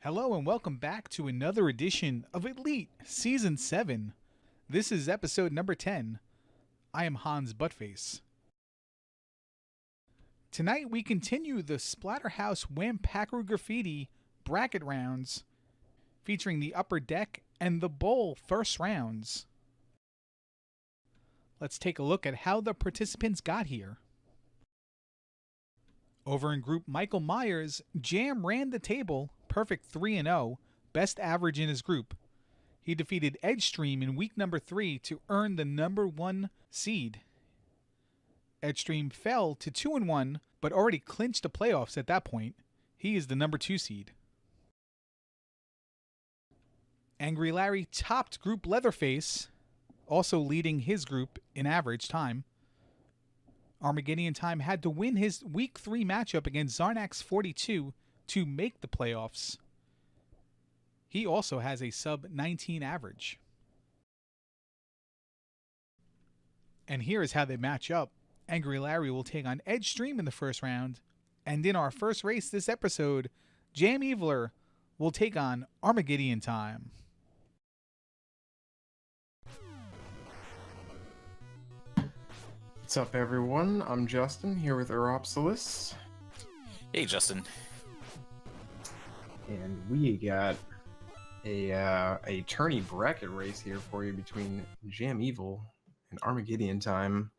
Hello and welcome back to another edition of Elite Season 7. This is episode number 10. I am Hans Buttface. Tonight we continue the Splatterhouse WANPAKU Graffiti bracket rounds featuring the upper deck and the bowl first rounds. Let's take a look at how the participants got here. Over in Group Michael Myers, Jam ran the table, perfect 3-0, best average in his group. He defeated Edgestream in week number 3 to earn the number 1 seed. Edgestream fell to 2-1, but already clinched the playoffs at that point. He is the number 2 seed. Angry Larry topped Group Leatherface, also leading his group in average time. Armageddon Time had to win his Week 3 matchup against Zarnax 42 to make the playoffs. He also has a sub-19 average. And here is how they match up. Angry Larry will take on Edgestream in the first round. And in our first race this episode, Jam Eviler will take on Armageddon Time. What's up, everyone? I'm Justin, here with Eropsilus. Hey, Justin. And we got a tourney bracket race here for you between Jam Evil and Armageddon Time.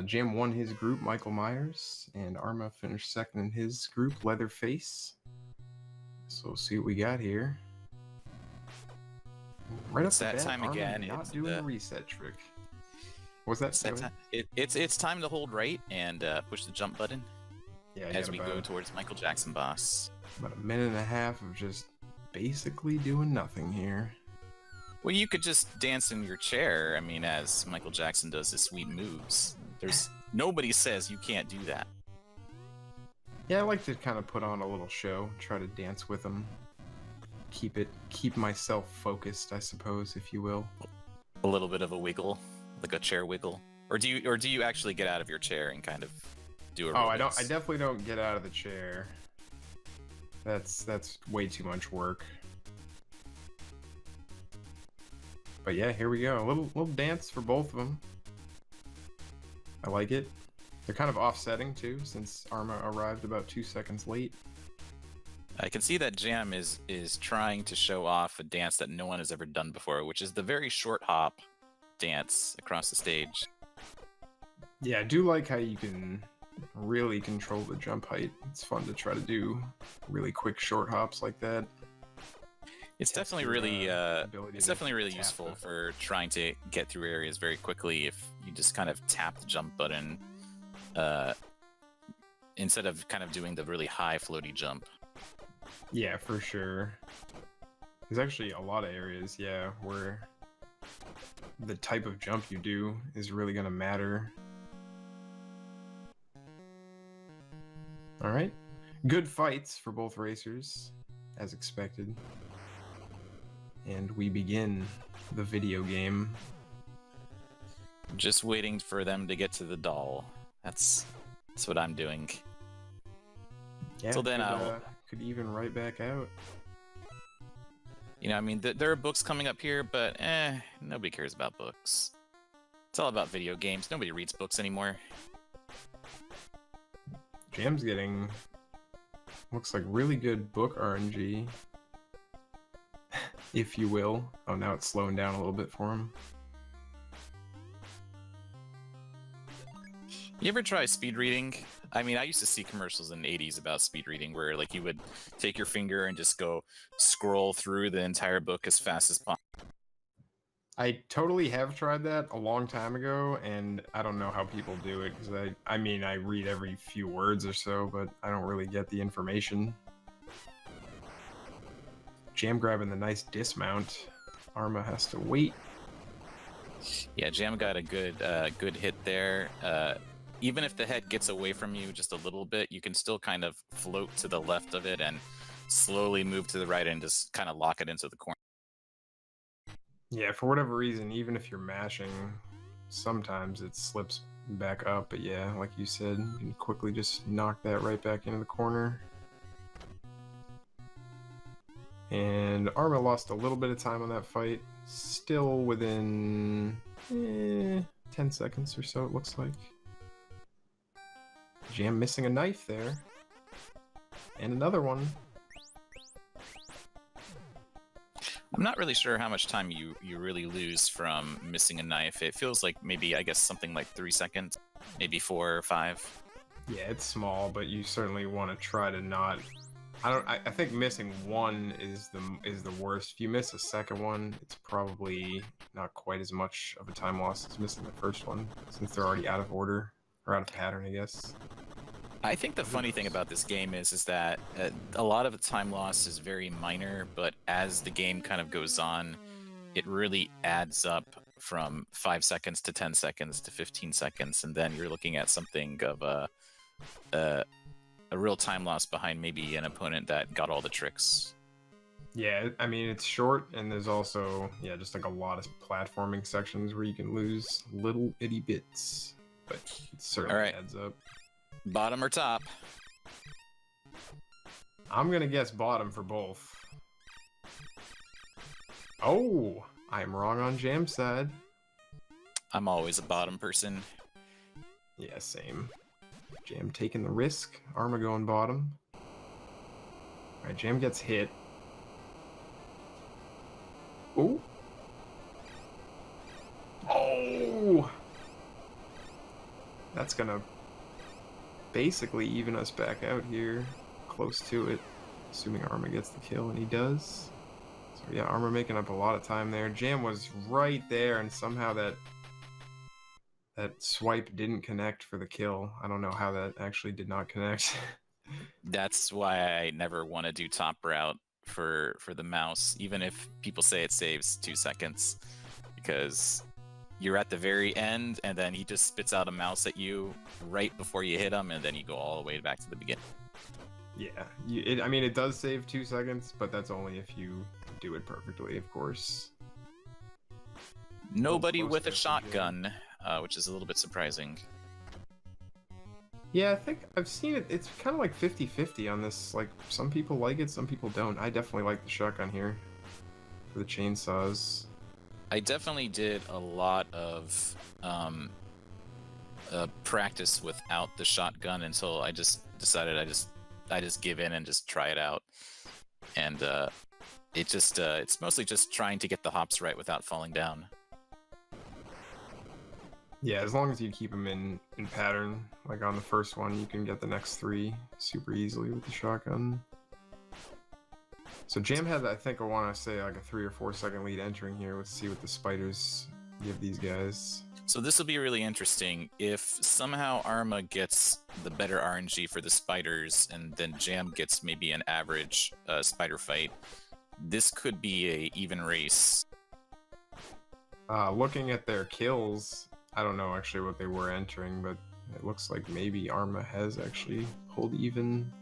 Jam won his group, Michael Myers, and Arma finished second in his group, Leatherface. So we'll see what we got here. Right It's off the that bat, time Arma again. not It's doing the- a reset trick. What's that? It's, that time. It's time to hold right and push the jump button Yeah, as we go towards Michael Jackson boss. about a minute and a half of just basically doing nothing here. Well, you could just dance in your chair. I mean, as Michael Jackson does his sweet moves. There's nobody says you can't do that. Yeah, I like to kind of put on a little show, try to dance with them, keep myself focused, I suppose, if you will. A little bit of a wiggle, like a chair wiggle, or do you actually get out of your chair and kind of do a? Oh, I definitely don't get out of the chair. That's way too much work. But yeah, here we go. A little dance for both of them. I like it. They're kind of offsetting too, since Arma arrived about 2 seconds late. I can see that Jam is trying to show off a dance that no one has ever done before, which is the very short hop dance across the stage. Yeah, I do like how you can really control the jump height. It's fun to try to do really quick short hops like that. It's Test definitely your, really ability it's to definitely really tap useful the- for trying to get through areas very quickly if you just kind of tap the jump button instead of kind of doing the really high floaty jump. Yeah, for sure. There's actually a lot of areas, yeah, where the type of jump you do is really going to matter. Alright. Good fights for both racers, as expected. And we begin the video game. Just waiting for them to get to the doll. That's what I'm doing. Yeah, Till then, could even right back out. You know, I mean, there are books coming up here, but nobody cares about books. It's all about video games. Nobody reads books anymore. Jam's getting, looks like really good book RNG, if you will. Oh, now it's slowing down a little bit for him. You ever try speed reading? I mean, I used to see commercials in the 80s about speed reading where like you would take your finger and just go scroll through the entire book as fast as possible. I totally have tried that a long time ago, and I don't know how people do it, because I mean, I read every few words or so, but I don't really get the information. Jam grabbing the nice dismount. Arma has to wait. Yeah, Jam got a good hit there. Even if the head gets away from you just a little bit, you can still kind of float to the left of it and slowly move to the right and just kind of lock it into the corner. Yeah, for whatever reason, even if you're mashing, sometimes it slips back up. But yeah, like you said, you can quickly just knock that right back into the corner. And Arma lost a little bit of time on that fight. Still within 10 seconds or so, it looks like. Jam missing a knife there. And another one. I'm not really sure how much time you really lose from missing a knife. It feels like maybe, I guess, something like 3 seconds, maybe 4 or 5. Yeah, it's small, but you certainly want to try to not. I think missing one is the worst. If you miss a second one, it's probably not quite as much of a time loss as missing the first one, since they're already out of order or out of pattern, I guess. I think the funny thing about this game is that a lot of the time loss is very minor, but as the game kind of goes on, it really adds up from 5 seconds to 10 seconds to 15 seconds, and then you're looking at something of a real time loss behind maybe an opponent that got all the tricks. Yeah, I mean, it's short, and there's also, just like a lot of platforming sections where you can lose little itty bits, but it certainly adds up. Bottom or top? I'm gonna guess bottom for both. Oh, I'm wrong on Jam's side. I'm always a bottom person. Yeah, same. Jam taking the risk. Arma going bottom. Alright, Jam gets hit. Ooh. Oh! That's gonna basically even us back out here. Close to it. Assuming Arma gets the kill, and he does. So yeah, Arma making up a lot of time there. Jam was right there, and somehow that swipe didn't connect for the kill. I don't know how that actually did not connect. That's why I never want to do top route for the mouse, even if people say it saves 2 seconds, because you're at the very end, and then he just spits out a mouse at you right before you hit him, and then you go all the way back to the beginning. Yeah, I mean, it does save 2 seconds, but that's only if you do it perfectly, of course. Nobody with a shotgun, which is a little bit surprising. Yeah, I think I've seen it. It's kind of like 50-50 on this. Like, some people like it, some people don't. I definitely like the shotgun here for the chainsaws. I definitely did a lot of practice without the shotgun until I just decided I just give in and just try it out. And it's mostly just trying to get the hops right without falling down. Yeah, as long as you keep them in pattern, like on the first one, you can get the next 3 super easily with the shotgun. So Jam had, I think, I want to say like a 3 or 4 second lead entering here. Let's see what the spiders give these guys. So this will be really interesting. If somehow Arma gets the better RNG for the spiders, and then Jam gets maybe an average spider fight, this could be a even race. Looking at their kills, I don't know actually what they were entering, but it looks like maybe Arma has actually pulled even.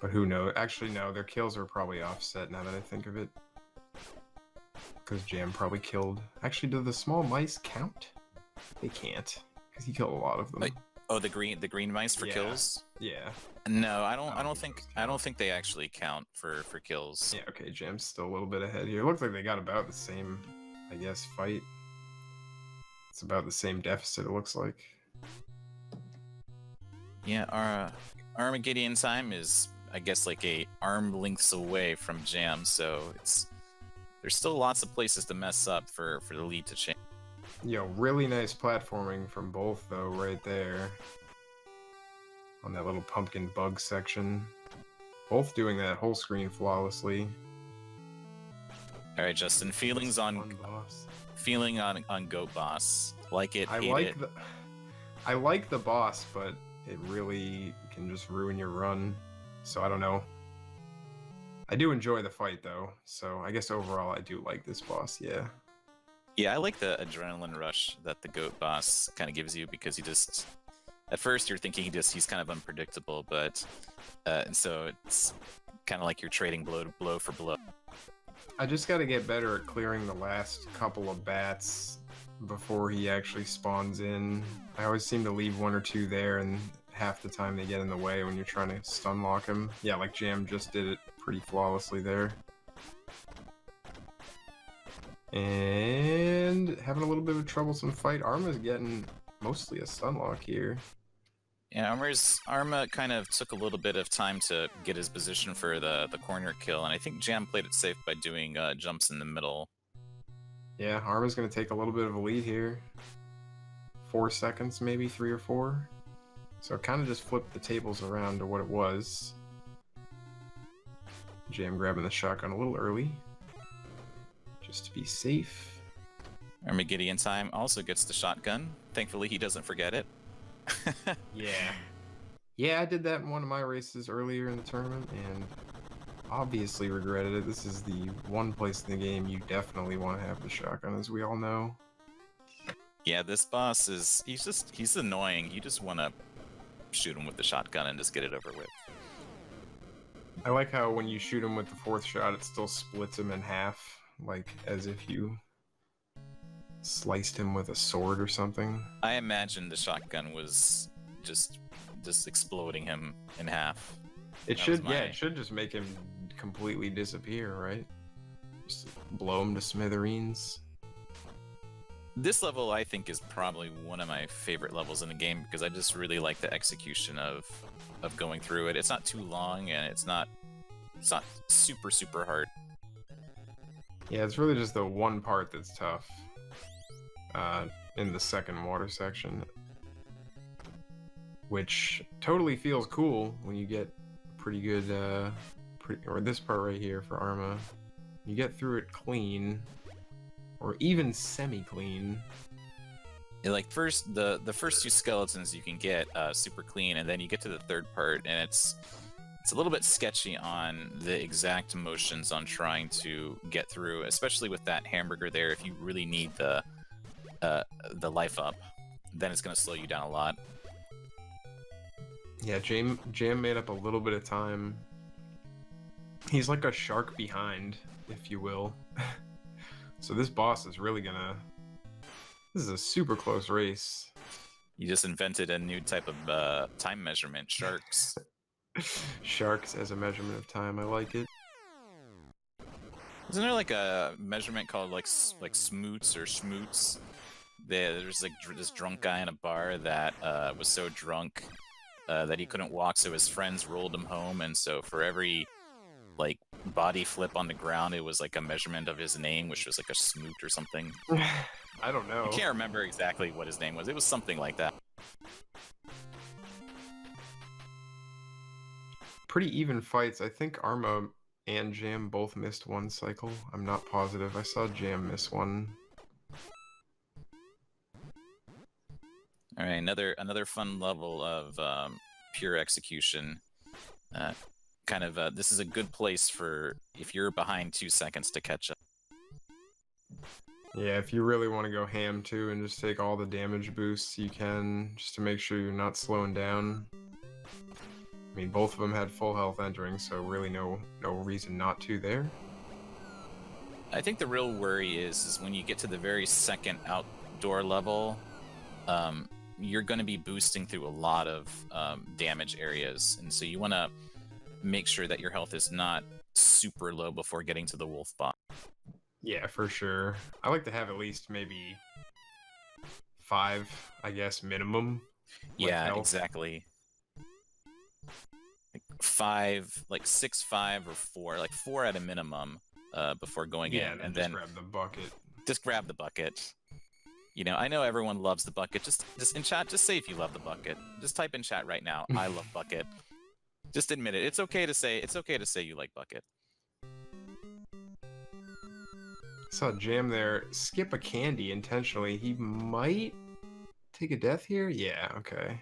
But who knows? Actually, no, their kills are probably offset now that I think of it. Because Jam probably killed... Actually, do the small mice count? They can't, because he killed a lot of them. Oh, the green mice for kills? Yeah. No, I don't think they actually count for kills. Yeah, okay, Jam's still a little bit ahead here. It looks like they got about the same, I guess, fight. It's about the same deficit, it looks like. Yeah, our Armageddon time is, I guess, like a arm lengths away from Jam, so there's still lots of places to mess up for the lead to change. Yo, really nice platforming from both, though, right there. On that little pumpkin bug section. Both doing that whole screen flawlessly. Alright, Justin, feeling on Goat Boss. Like it, hate it. I like the boss, but it really can just ruin your run. So I don't know. I do enjoy the fight, though. So I guess overall I do like this boss, yeah. Yeah, I like the adrenaline rush that the Goat Boss kind of gives you, because he just... At first you're thinking he's kind of unpredictable, but... and so it's kind of like you're trading blow for blow. I just gotta get better at clearing the last couple of bats before he actually spawns in. I always seem to leave 1 or 2 there and half the time they get in the way when you're trying to stun lock him. Yeah, like Jam just did it pretty flawlessly there. And having a little bit of a troublesome fight. Arma's getting mostly a stun lock here. Yeah, Arma kind of took a little bit of time to get his position for the corner kill, and I think Jam played it safe by doing jumps in the middle. Yeah, Arma's going to take a little bit of a lead here. 4 seconds, maybe 3 or 4. So kind of just flipped the tables around to what it was. Jam grabbing the shotgun a little early, just to be safe. Armageddon Time also gets the shotgun. Thankfully, he doesn't forget it. Yeah, I did that in one of my races earlier in the tournament, and obviously regretted it. This is the one place in the game you definitely want to have the shotgun, as we all know. Yeah, this boss he's annoying. You just want to shoot him with the shotgun and just get it over with. I like how when you shoot him with the 4th shot, it still splits him in half, like as if you sliced him with a sword or something. I imagine the shotgun was just exploding him in half. It should just make him completely disappear, right? Just blow him to smithereens. This level, I think, is probably one of my favorite levels in the game because I just really like the execution of going through it. It's not too long and it's not super hard. Yeah, it's really just the one part that's tough. In the second water section, which totally feels cool when you get pretty good, or this part right here for Arma, you get through it clean, or even semi-clean. Yeah, like the first 2 skeletons you can get super clean, and then you get to the 3rd part, and it's a little bit sketchy on the exact motions on trying to get through, especially with that hamburger there. If you really need the life up, then it's going to slow you down a lot. Yeah, Jam made up a little bit of time. He's like a shark behind, if you will. So this boss is really gonna... This is a super close race. You just invented a new type of time measurement, sharks. Sharks as a measurement of time, I like it. Isn't there like a measurement called like smoots or schmoots? There's like this drunk guy in a bar that was so drunk that he couldn't walk, so his friends rolled him home, and so for every like body flip on the ground, it was like a measurement of his name, which was like a smoot or something. I don't know. I can't remember exactly what his name was. It was something like that. Pretty even fights. I think Arma and Jam both missed 1 cycle. I'm not positive. I saw Jam miss one. All right, another fun level of pure execution. This is a good place for if you're behind 2 seconds to catch up. Yeah, if you really want to go ham too and just take all the damage boosts you can, just to make sure you're not slowing down. I mean, both of them had full health entering, so really no reason not to there. I think the real worry is when you get to the very second outdoor level, you're going to be boosting through a lot of damage areas, and so you want to make sure that your health is not super low before getting to the wolf boss. Yeah, for sure. I like to have at least maybe 5, I guess, minimum. Yeah, health. Exactly. Like 5, like 6, 5, or 4, like 4 at a minimum before going in, and then grab the bucket. Just grab the bucket. You know, I know everyone loves the bucket. Just in chat, just say if you love the bucket. Just type in chat right now, I love bucket. Just admit it. It's okay to say you like bucket. Saw Jam there skip a candy intentionally. He might take a death here? Yeah, okay.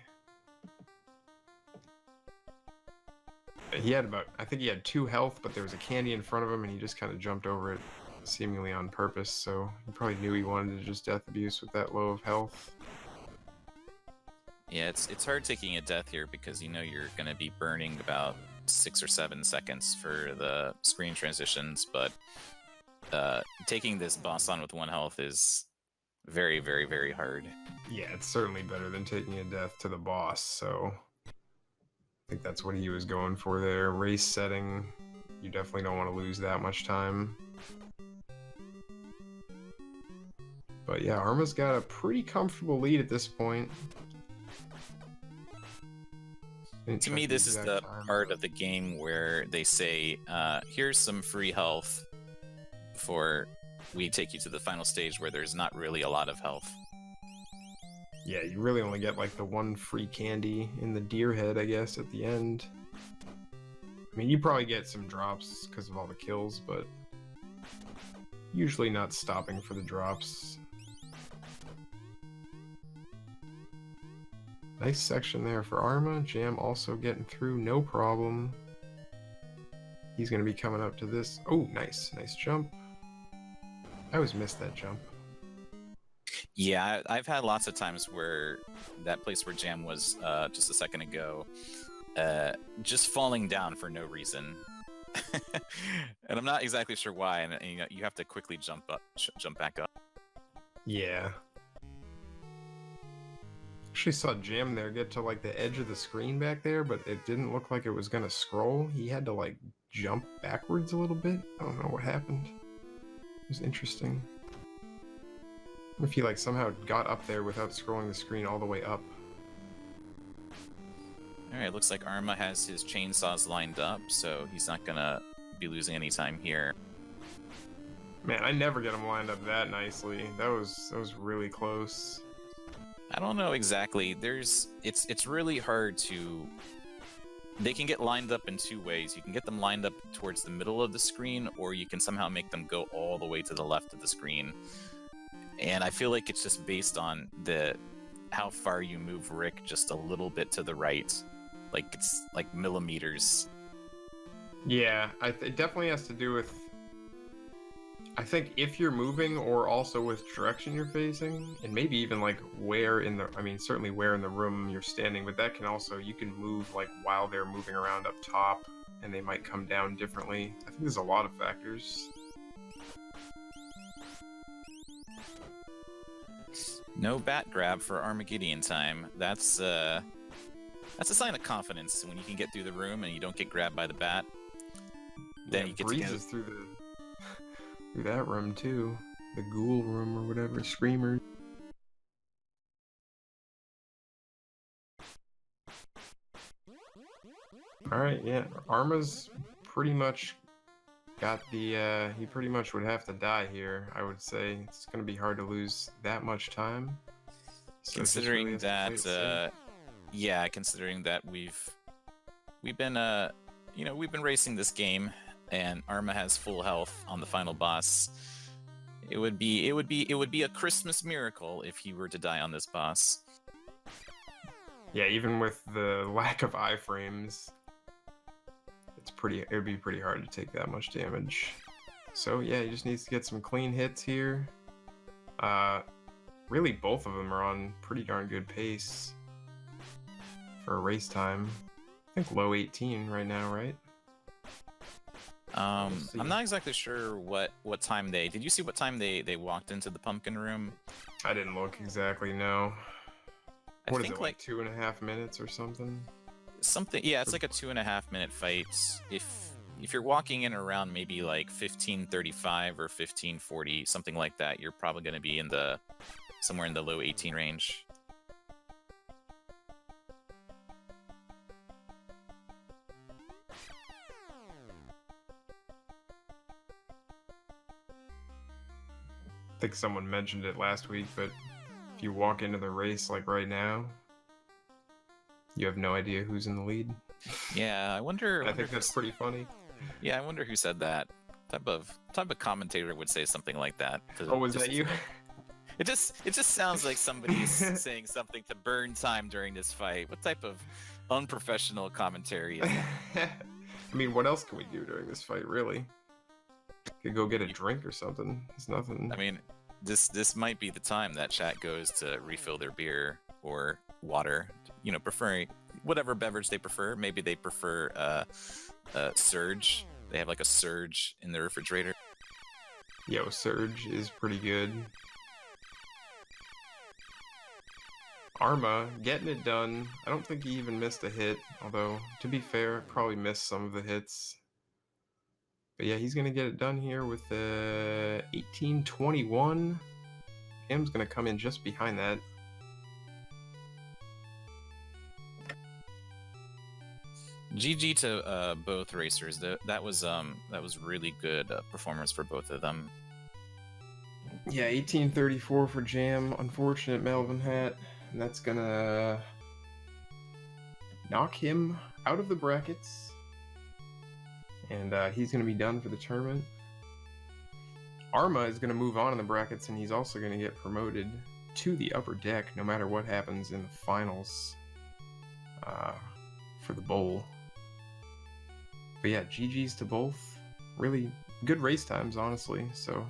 He had I think he had 2 health, but there was a candy in front of him and he just kind of jumped over it seemingly on purpose, so he probably knew he wanted to just death abuse with that low of health. Yeah, it's hard taking a death here because you know you're going to be burning about 6 or 7 seconds for the screen transitions, but taking this boss on with 1 health is very, very, very hard. Yeah, it's certainly better than taking a death to the boss, so think that's what he was going for there. Race setting, you definitely don't want to lose that much time. But yeah, Arma's got a pretty comfortable lead at this point. To me, this is the part of the game where they say, here's some free health before we take you to the final stage where there's not really a lot of health. Yeah, you really only get like the one free candy in the deer head, I guess, at the end. I mean, you probably get some drops because of all the kills, but usually not stopping for the drops. Nice section there for Arma. Jam also getting through, no problem. He's going to be coming up to this. Oh, nice. Nice jump. I always miss that jump. Yeah, I've had lots of times where that place where Jam was just a second ago, just falling down for no reason. And I'm not exactly sure why, and you have to quickly jump back up. Yeah. Actually saw Jam there get to like the edge of the screen back there, but it didn't look like it was gonna scroll. He had to like jump backwards a little bit. I don't know what happened. It was interesting. If he like somehow got up there without scrolling the screen all the way up. Alright, looks like Arma has his chainsaws lined up, so he's not gonna be losing any time here. Man, I never get him lined up that nicely. That was really close. I don't know exactly. It's really hard to. They can get lined up in two ways. You can get them lined up towards the middle of the screen, or you can somehow make them go all the way to the left of the screen. And I feel like it's just based on how far you move Rick just a little bit to the right, like it's like millimeters. Yeah, it definitely has to do with. I think if you're moving, or also with direction you're facing, and maybe even like where in the, I mean, certainly where in the room you're standing, but that can also, you can move like while they're moving around up top, and they might come down differently. I think there's a lot of factors. No bat grab for Armageddon time. That's a sign of confidence when you can get through the room and you don't get grabbed by the bat. Then Yeah, you get breezes through that room too, the ghoul room or whatever, screamer. All right, yeah, Arma's pretty much got the. He pretty much would have to die here. I would say it's going to be hard to lose that much time. So considering that, yeah, considering that we've been we've been racing this game. And Arma has full health on the final boss. It would be a Christmas miracle if he were to die on this boss. Yeah, even with the lack of iframes, it would be pretty hard to take that much damage. So yeah, he just needs to get some clean hits here. Really both of them are on pretty darn good pace for a race time. I think low 18 right now, right? I'm not exactly sure what time did you see what time they walked into the pumpkin room? I didn't look exactly, no. What is it, like 2.5 minutes or something? Yeah, it's like a 2.5 minute fight. If you're walking in around maybe like 15:35 or 15:40, something like that, you're probably going to be somewhere in the low 18 range. I think someone mentioned it last week, but if you walk into the race like right now, you have no idea who's in the lead. Yeah, I wonder. I think that's pretty funny. Yeah, I wonder who said that. Type of commentator would say something like that. Oh, was that you? It just sounds like somebody's saying something to burn time during this fight. What type of unprofessional commentary is that? I mean, what else can we do during this fight, really? Could go get a drink or something. It's nothing. I mean, this might be the time that chat goes to refill their beer or water. You know, preferring whatever beverage they prefer. Maybe they prefer Surge. They have like a Surge in the refrigerator. Yo, Surge is pretty good. Arma getting it done. I don't think he even missed a hit, although, to be fair, probably missed some of the hits. But yeah, he's going to get it done here with 1821. Jam's going to come in just behind that. GG to both racers. That was really good performance for both of them. Yeah, 1834 for Jam. Unfortunate Melvin hat. And that's going to knock him out of the brackets. And he's going to be done for the tournament. Arma is going to move on in the brackets, and he's also going to get promoted to the upper deck no matter what happens in the finals for the bowl. But yeah, GG's to both. Really good race times, honestly. So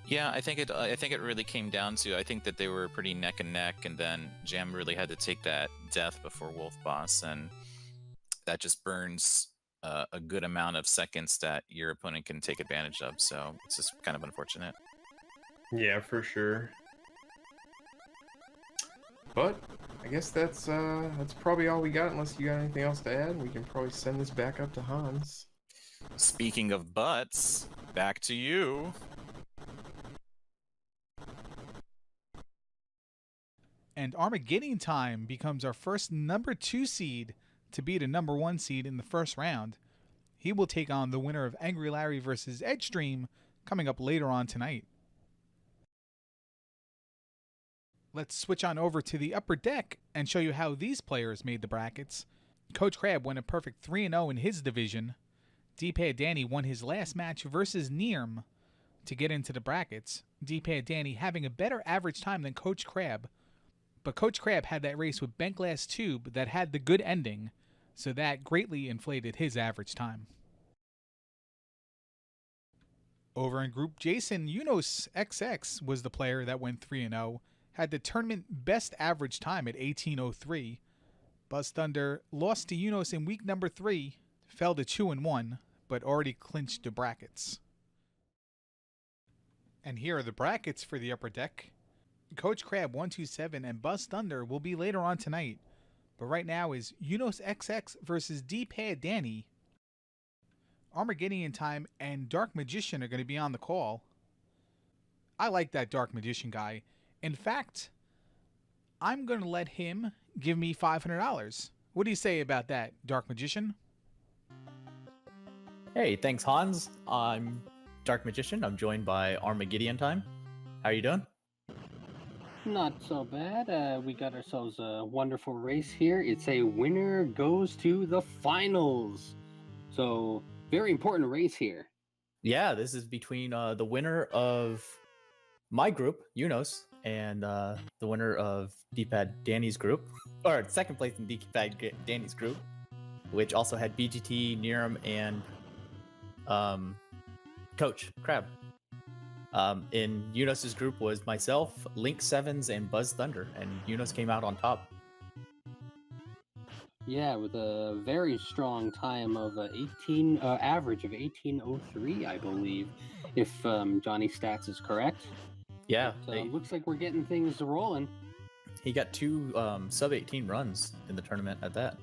yeah, I think it really came down to, I think that they were pretty neck and neck, and then Jam really had to take that death before Wolf Boss, and that just burns a good amount of seconds that your opponent can take advantage of. So it's just kind of unfortunate. Yeah, for sure. But I guess that's probably all we got, unless you got anything else to add. We can probably send this back up to Hans. Speaking of butts, back to you. And Armageddon Time becomes our first number 2 seed to beat a number 1 seed in the first round. He will take on the winner of Angry Larry versus Edgestream coming up later on tonight. Let's switch on over to the upper deck and show you how these players made the brackets. Coach Crab went a perfect 3-0 in his division. D-Pad Danny won his last match versus Nearm to get into the brackets. D-Pad Danny having a better average time than Coach Crab, but Coach Crab had that race with Bent Glass Tube that had the good ending, so that greatly inflated his average time. Over in Group Jason, Unos XX was the player that went 3-0, had the tournament best average time at 18:03. Buzz Thunder lost to Unos in week number 3, fell to 2-1, but already clinched the brackets. And here are the brackets for the upper deck. Coach Crab 127 and Buzz Thunder will be later on tonight, but right now is Unos XX versus D-Pad Danny. Armageddon Time and Dark Magician are going to be on the call. I like that Dark Magician guy. In fact, I'm going to let him give me $500. What do you say about that, Dark Magician? Hey, thanks, Hans. I'm Dark Magician. I'm joined by Armageddon Time. How you doing? Not so bad. We got ourselves a wonderful race here. It's a winner goes to the finals. So, very important race here. Yeah, this is between the winner of my group, Unos, and the winner of D-Pad Danny's group, or second place in D-Pad Danny's group, which also had BGT, Nearm, and Coach Crab. In Unos's group was myself, Link Sevens, and Buzz Thunder, and Unos came out on top. Yeah, with a very strong time of average of 18:03, I believe, if Johnny's stats is correct. Yeah, looks like we're getting things rolling. He got 2 sub-18 runs in the tournament at that.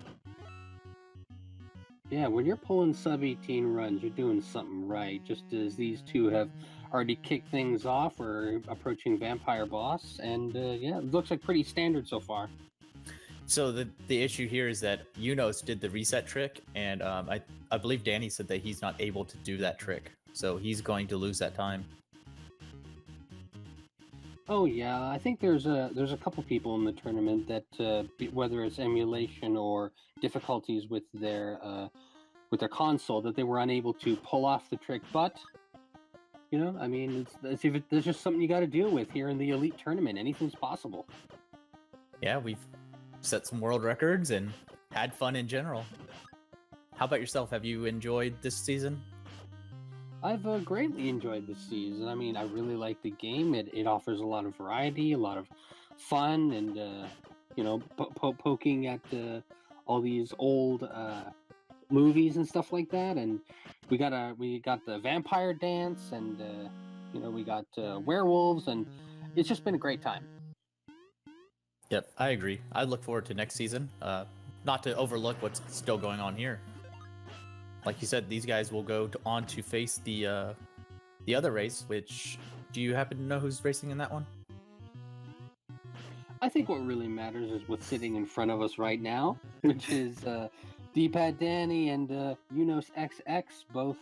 Yeah, when you're pulling sub-18 runs, you're doing something right. Just as these two have already kicked things off, we're approaching Vampire Boss, and yeah, it looks like pretty standard so far. So the issue here is that Unos did the reset trick, and I believe Danny said that he's not able to do that trick, so he's going to lose that time. Oh yeah, I think there's a couple people in the tournament that whether it's emulation or difficulties with their console, that they were unable to pull off the trick. But you know, I mean, there's just something you got to deal with here in the Elite Tournament. Anything's possible. Yeah, we've set some world records and had fun in general. How about yourself? Have you enjoyed this season? I've greatly enjoyed this season. I mean, I really like the game. It offers a lot of variety, a lot of fun, and you know, poking at all these old movies and stuff like that. And we got the vampire dance, and you know, we got werewolves, and it's just been a great time. Yep, I agree. I look forward to next season. Not to overlook what's still going on here. Like you said, these guys will go on to face the other race. Which, do you happen to know who's racing in that one? I think what really matters is what's sitting in front of us right now, which is D-Pad Danny and Unos XX, both,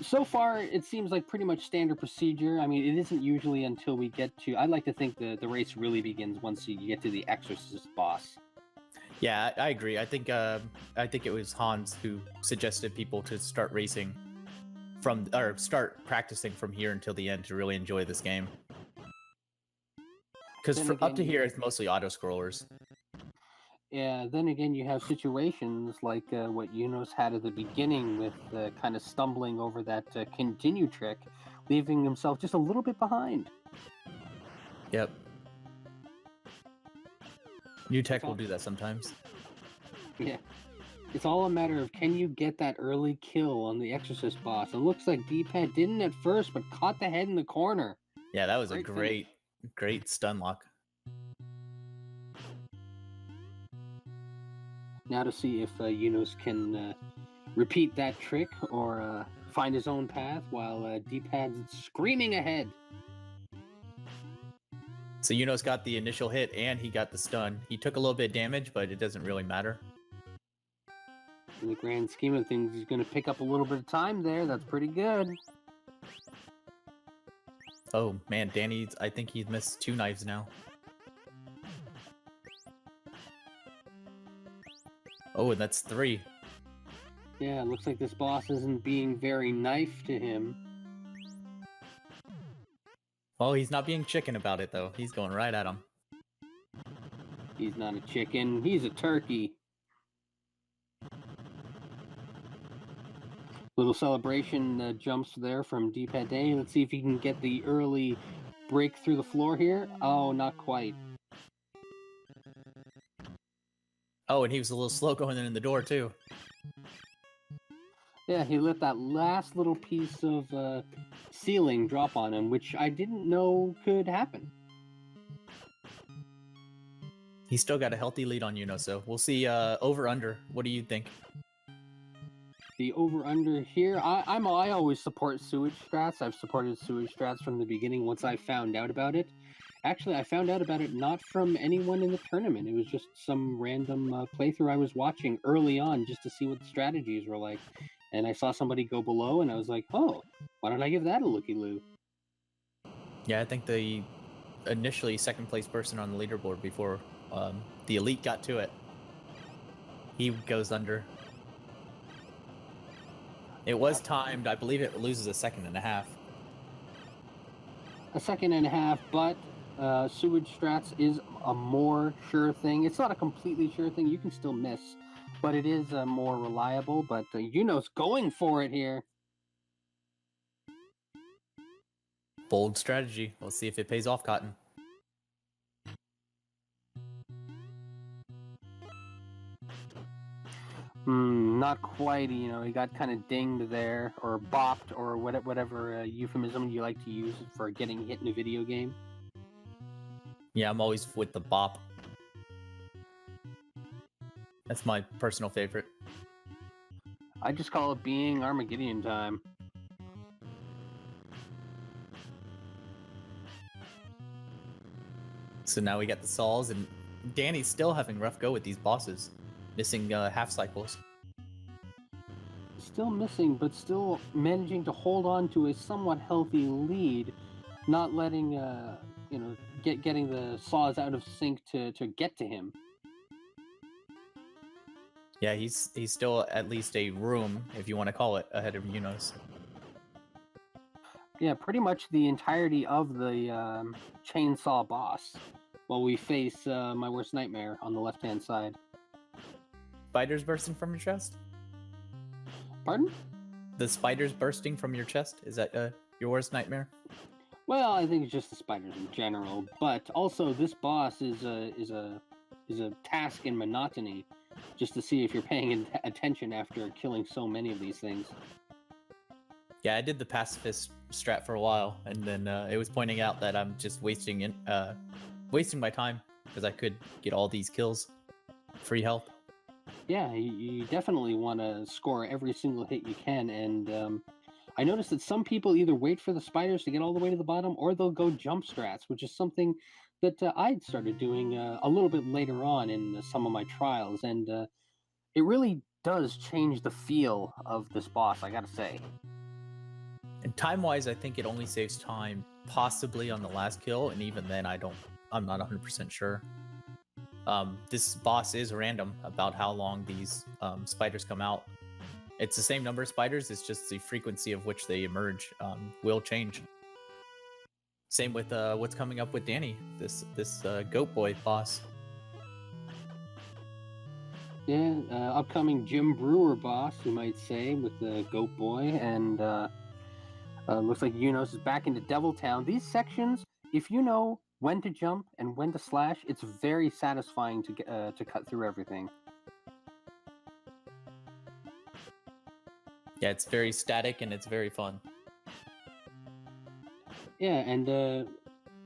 so far it seems like pretty much standard procedure. I mean, it isn't usually until we get to, I'd like to think the race really begins once you get to the Exorcist boss. Yeah, I agree. I think it was Hans who suggested people to start racing start practicing from here until the end to really enjoy this game. Because up to here, it's mostly auto-scrollers. Yeah, then again, you have situations like what Unos had at the beginning with kind of stumbling over that continue trick, leaving himself just a little bit behind. Yep. New tech will do that sometimes. Yeah. It's all a matter of can you get that early kill on the Exorcist boss. It looks like D-Pad didn't at first, but caught the head in the corner. Yeah, that was a great stun lock. Now to see if Unos can repeat that trick or find his own path while D-Pad's screaming ahead. So Unos got the initial hit and he got the stun. He took a little bit of damage, but it doesn't really matter. In the grand scheme of things, he's going to pick up a little bit of time there. That's pretty good. Oh, man, Danny, I think he's missed 2 knives now. Oh, and that's 3. Yeah, it looks like this boss isn't being very knife to him. Oh, he's not being chicken about it, though. He's going right at him. He's not a chicken. He's a turkey. Little celebration jumps there from D-Pad Danny. Let's see if he can get the early break through the floor here. Oh, not quite. Oh, and he was a little slow going in the door, too. Yeah, he let that last little piece of ceiling drop on him, which I didn't know could happen. He's still got a healthy lead on Uno, so we'll see over-under. What do you think? The over-under here, I always support sewage strats. I've supported sewage strats from the beginning once I found out about it. Actually, I found out about it not from anyone in the tournament. It was just some random playthrough I was watching early on just to see what the strategies were like. And I saw somebody go below, and I was like, oh, why don't I give that a looky-loo? Yeah, I think the initially second-place person on the leaderboard before the elite got to it, he goes under. It was timed. I believe it loses a 1.5 seconds. A 1.5 seconds, but sewage strats is a more sure thing. It's not a completely sure thing. You can still miss, but it is more reliable. But Uno's going for it here. Bold strategy. We'll see if it pays off, Cotton. Not quite. He got kind of dinged there, or bopped, or whatever euphemism you like to use for getting hit in a video game. Yeah, I'm always with the bop. That's my personal favorite. I just call it being Armageddon time. So now we got the Sauls, and Danny's still having a rough go with these bosses. Missing half cycles. Still missing, but still managing to hold on to a somewhat healthy lead. Not letting, getting the saws out of sync to get to him. Yeah, he's still at least a room, if you want to call it, ahead of Unos. Yeah, pretty much the entirety of the chainsaw boss. While we face my worst nightmare on the left-hand side. Spiders bursting from your chest? Pardon? The spiders bursting from your chest? Is that your worst nightmare? Well, I think it's just the spiders in general, but also this boss is a task in monotony, just to see if you're paying attention after killing so many of these things. Yeah, I did the pacifist strat for a while, and then it was pointing out that I'm just wasting my time because I could get all these kills, free health. Yeah, you definitely want to score every single hit you can, and I noticed that some people either wait for the spiders to get all the way to the bottom, or they'll go jump strats, which is something that I'd started doing a little bit later on in some of my trials, and it really does change the feel of this boss, I gotta say. And time-wise, I think it only saves time possibly on the last kill, and even then, I'm not 100% sure. This boss is random about how long these spiders come out. It's the same number of spiders, it's just the frequency of which they emerge will change. Same with what's coming up with Danny, this goat boy boss. Yeah, upcoming Jim Brewer boss, you might say, with the Goat Boy, and looks like Unos is back into Devil Town. These sections, if you know when to jump and when to slash, it's very satisfying to cut through everything. Yeah, it's very static and it's very fun. Yeah, and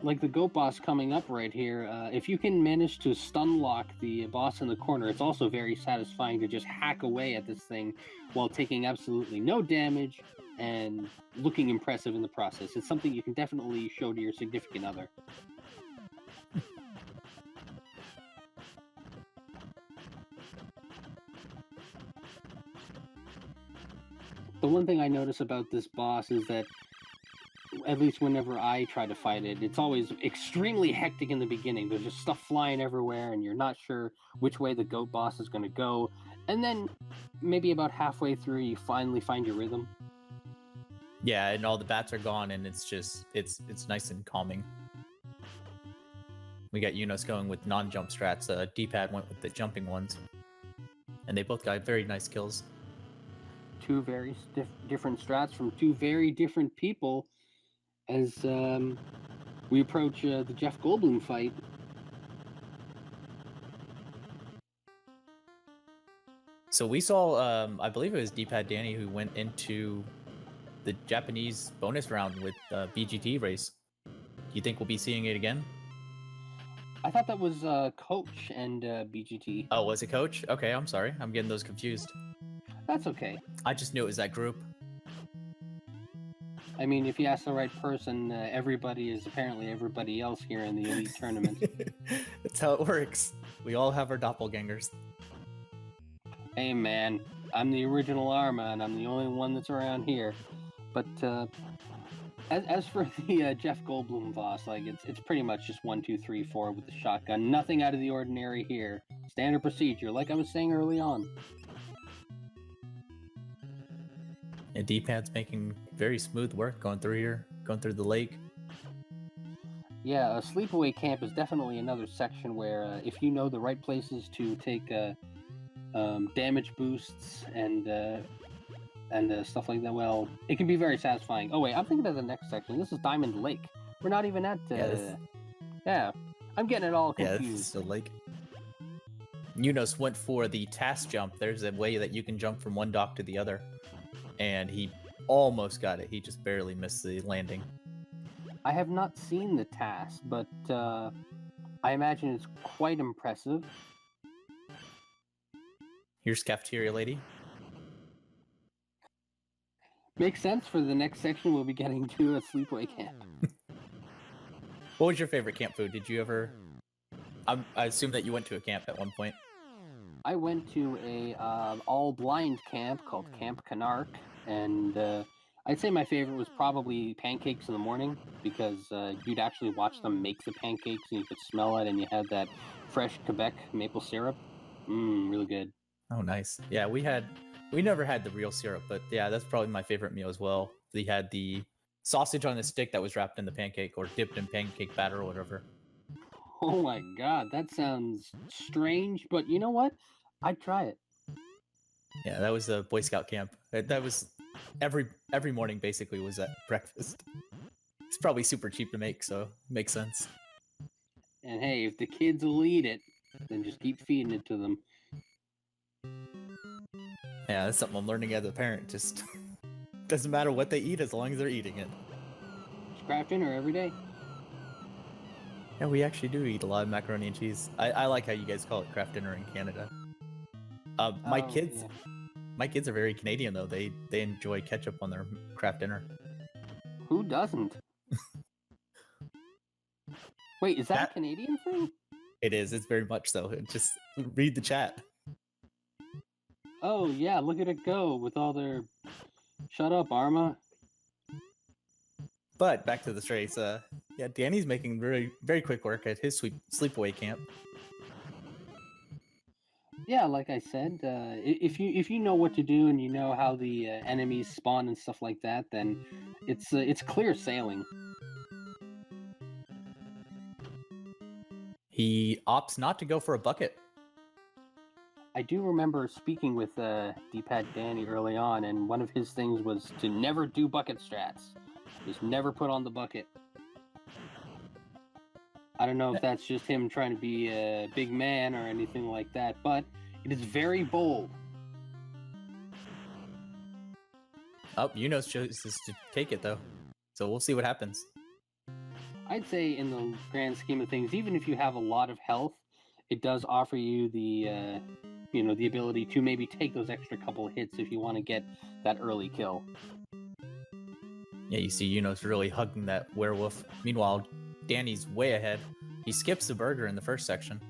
like the goat boss coming up right here, if you can manage to stun lock the boss in the corner, it's also very satisfying to just hack away at this thing while taking absolutely no damage and looking impressive in the process. It's something you can definitely show to your significant other. The one thing I notice about this boss is that, at least whenever I try to fight it, it's always extremely hectic in the beginning. There's just stuff flying everywhere, and you're not sure which way the goat boss is going to go. And then, maybe about halfway through, you finally find your rhythm. Yeah, and all the bats are gone, and it's nice and calming. We got Unos going with non-jump strats. D-pad went with the jumping ones, and they both got very nice kills. Two very different strats from two very different people. As we approach the Jeff Goldblum fight. So we saw, I believe it was D-pad Danny who went into the Japanese bonus round with BGT race. Do you think we'll be seeing it again? I thought that was Coach and BGT. Oh, was it Coach? Okay, I'm sorry. I'm getting those confused. That's okay. I just knew it was that group. I mean, if you ask the right person, everybody is apparently everybody else here in the Elite Tournament. That's how it works. We all have our doppelgangers. Hey man, I'm the original Arma, and I'm the only one that's around here. But as for the Jeff Goldblum boss, like it's pretty much just 1, 2, 3, 4 with the shotgun. Nothing out of the ordinary here. Standard procedure, like I was saying early on. And D-pad's making very smooth work going through here, going through the lake. Yeah, a sleepaway camp is definitely another section where if you know the right places to take damage boosts and stuff like that, well, it can be very satisfying. Oh wait, I'm thinking of the next section. This is Diamond Lake. We're not even at yeah, I'm getting it all confused. Yeah, this is the lake. Unos went for the task jump. There's a way that you can jump from one dock to the other. And he almost got it. He just barely missed the landing. I have not seen the task, but I imagine it's quite impressive. Here's Cafeteria Lady. Makes sense for the next section. We'll be getting to a sleepaway camp. What was your favorite camp food? Did you ever... I assume that you went to a camp at one point. I went to a all-blind camp called Camp Canark, and I'd say my favorite was probably pancakes in the morning, because you'd actually watch them make the pancakes, and you could smell it, and you had that fresh Quebec maple syrup. Really good. Oh, nice. Yeah, we never had the real syrup, but yeah, that's probably my favorite meal as well. We had the sausage on a stick that was wrapped in the pancake, or dipped in pancake batter or whatever. Oh my god, that sounds strange, but you know what? I'd try it. Yeah, that was a Boy Scout camp. That was every morning basically was at breakfast. It's probably super cheap to make, so it makes sense. And hey, if the kids will eat it, then just keep feeding it to them. Yeah, that's something I'm learning as a parent. Just Doesn't matter what they eat as long as they're eating it. Just craft dinner every day. Yeah, we actually do eat a lot of macaroni and cheese. I like how you guys call it craft dinner in Canada. My Oh, kids, yeah. my kids are very Canadian though. They enjoy ketchup on their craft dinner. Who doesn't? Wait, is that That- a Canadian thing? It is. It's very much so. Just read the chat. Oh yeah, look at it go with all their. Shut up, Arma. But back to this race. Yeah, Danny's making very very quick work at his sleepaway camp. Yeah, like I said, if you know what to do and you know how the enemies spawn and stuff like that, then it's clear sailing. He opts not to go for a bucket. I do remember speaking with D-Pad Danny early on, and one of his things was to never do bucket strats. Just never put on the bucket. I don't know if that's just him trying to be a big man or anything like that, but it is very bold. Oh, Yunos chooses to take it though. So we'll see what happens. I'd say in the grand scheme of things, even if you have a lot of health, it does offer you the the ability to maybe take those extra couple of hits if you want to get that early kill. Yeah, you see Yunos really hugging that werewolf. Meanwhile, Danny's way ahead. He skips the burger in the first section.